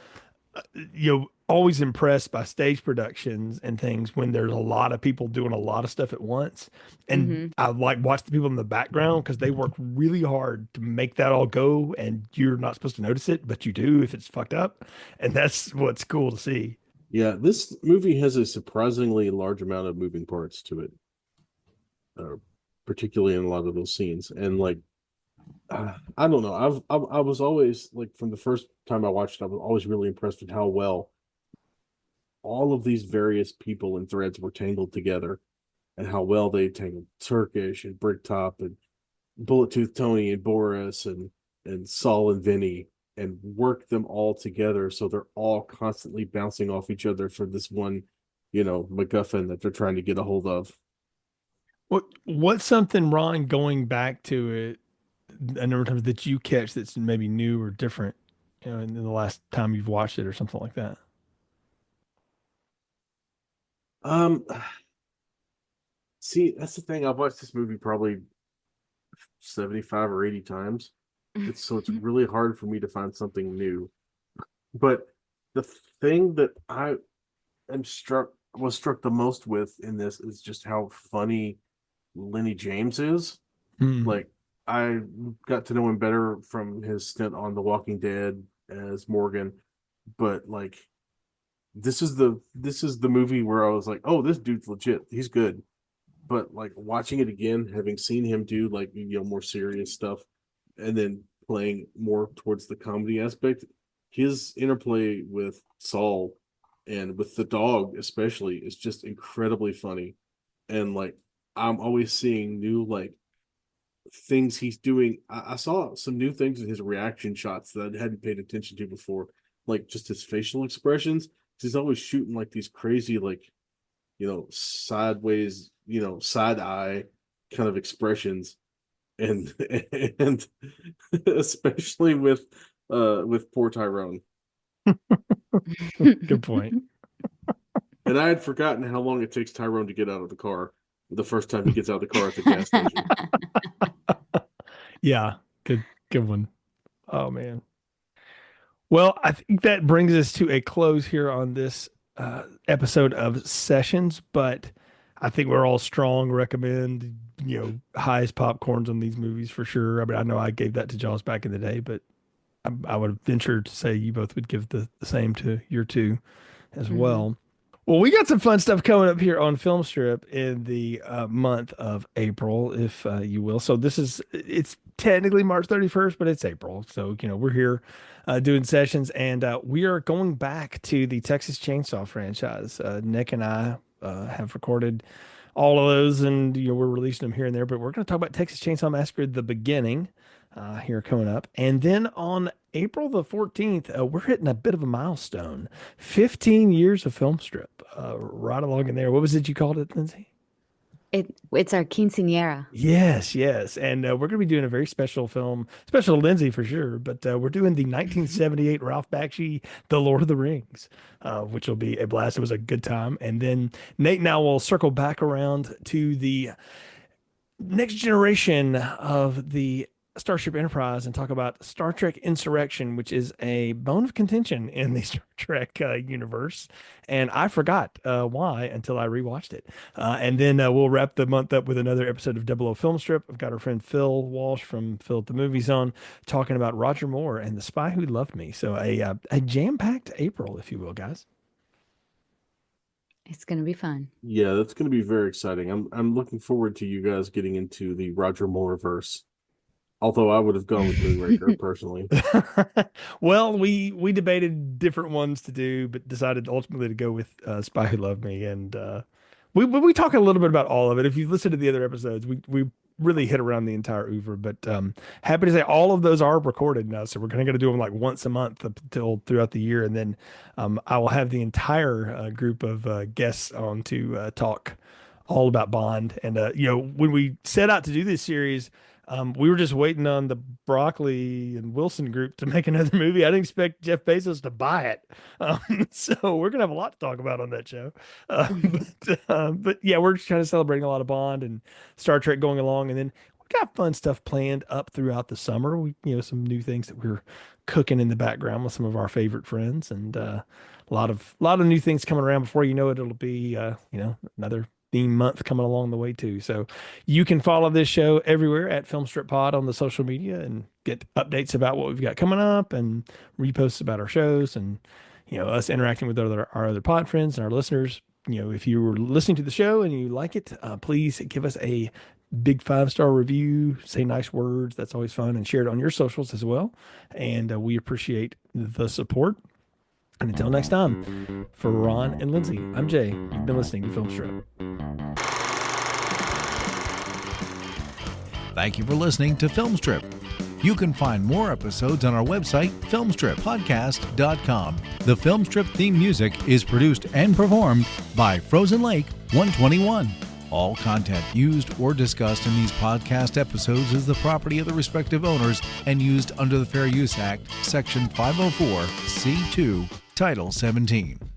always impressed by stage productions and things when there's a lot of people doing a lot of stuff at once. And Mhm. I like watch the people in the background because they work really hard to make that all go. And you're not supposed to notice it, but you do if it's fucked up. And that's what's cool to see. Yeah, this movie has a surprisingly large amount of moving parts to it, uh, particularly in a lot of those scenes. And like, I don't know, I was always like from the first time I watched it, I was always really impressed with how well all of these various people and threads were tangled together, and how well they tangled Turkish and Bricktop and Bullet Tooth Tony and Boris and Saul and Vinny and work them all together so they're all constantly bouncing off each other for this one, MacGuffin that they're trying to get a hold of. What's something, Ron, going back to it a number of times that you catch that's maybe new or different, in the last time you've watched it or something like that? Um, See, that's the thing. I've watched this movie probably 75 or 80 times. It's really hard for me to find something new. But the thing that I am struck the most with in this is just how funny Lenny James is. Hmm. Like I got to know him better from his stint on The Walking Dead as Morgan, but like this is the movie where I was like, oh, this dude's legit. He's good. But like watching it again, having seen him do like more serious stuff, and then playing more towards the comedy aspect, his interplay with Saul and with the dog especially is just incredibly funny. And like I'm always seeing new like things he's doing. I saw some new things in his reaction shots that I hadn't paid attention to before, like just his facial expressions. He's always shooting like these crazy like sideways, side eye kind of expressions, and and especially with poor Tyrone. Good point. And I had forgotten how long it takes Tyrone to get out of the car the first time he gets out of the car at the gas station. Yeah, good one. Oh man. Well, I think that brings us to a close here on this episode of Sessions, but I think we're all strong recommend, highest popcorns on these movies for sure. I mean, I know I gave that to Jaws back in the day, but I would venture to say you both would give the same to your two as Mhm. well. Well, we got some fun stuff coming up here on Film Strip in the month of April, if you will. So it's technically March 31st, but it's April. So, we're here doing sessions and we are going back to the Texas Chainsaw franchise. Nick and I have recorded all of those, and we're releasing them here and there. But we're going to talk about Texas Chainsaw Massacre: The Beginning here coming up, and then on April the 14th, we're hitting a bit of a milestone: 15 years of film strip, right along in there. What was it you called it, Lindsay? It's our quinceañera. Yes, yes. And we're going to be doing a very special film, special to Lindsay for sure, but we're doing the 1978 Ralph Bakshi, The Lord of the Rings, which will be a blast. It was a good time. And then Nate and I will circle back around to the next generation of the Starship Enterprise and talk about Star Trek Insurrection, which is a bone of contention in the Star Trek universe. And I forgot why until I rewatched it. And then we'll wrap the month up with another episode of Double O Film Strip. I've got our friend Phil Walsh from Phil at the Movie Zone talking about Roger Moore and The Spy Who Loved Me. So a jam-packed April, if you will, guys. It's going to be fun. Yeah, that's going to be very exciting. I'm looking forward to you guys getting into the Roger Moore verse. Although I would have gone with Moonraker personally. Well, we debated different ones to do, but decided ultimately to go with Spy Who Loved Me, and we talk a little bit about all of it. If you listen to the other episodes, we really hit around the entire oeuvre. But happy to say all of those are recorded now, so we're going to do them like once a month up until throughout the year, and then I will have the entire group of guests on to talk all about Bond. And when we set out to do this series. We were just waiting on the Broccoli and Wilson group to make another movie. I didn't expect Jeff Bezos to buy it. So we're going to have a lot to talk about on that show. But yeah, we're just kind of celebrating a lot of Bond and Star Trek going along. And then we got fun stuff planned up throughout the summer. Some new things that we're cooking in the background with some of our favorite friends, and a lot of new things coming around. Before you know it, it'll be, another theme month coming along the way too. So you can follow this show everywhere at Film Strip Pod on the social media and get updates about what we've got coming up and reposts about our shows and, us interacting with our other pod friends and our listeners. If you were listening to the show and you like it, please give us a big 5-star review, say nice words. That's always fun, and share it on your socials as well. And we appreciate the support. And until next time, for Ron and Lindsay, I'm Jay. You've been listening to Film Strip. Thank you for listening to Film Strip. You can find more episodes on our website, filmstrippodcast.com. The Film Strip theme music is produced and performed by Frozen Lake 121. All content used or discussed in these podcast episodes is the property of the respective owners and used under the Fair Use Act, Section 504, C2, Title 17.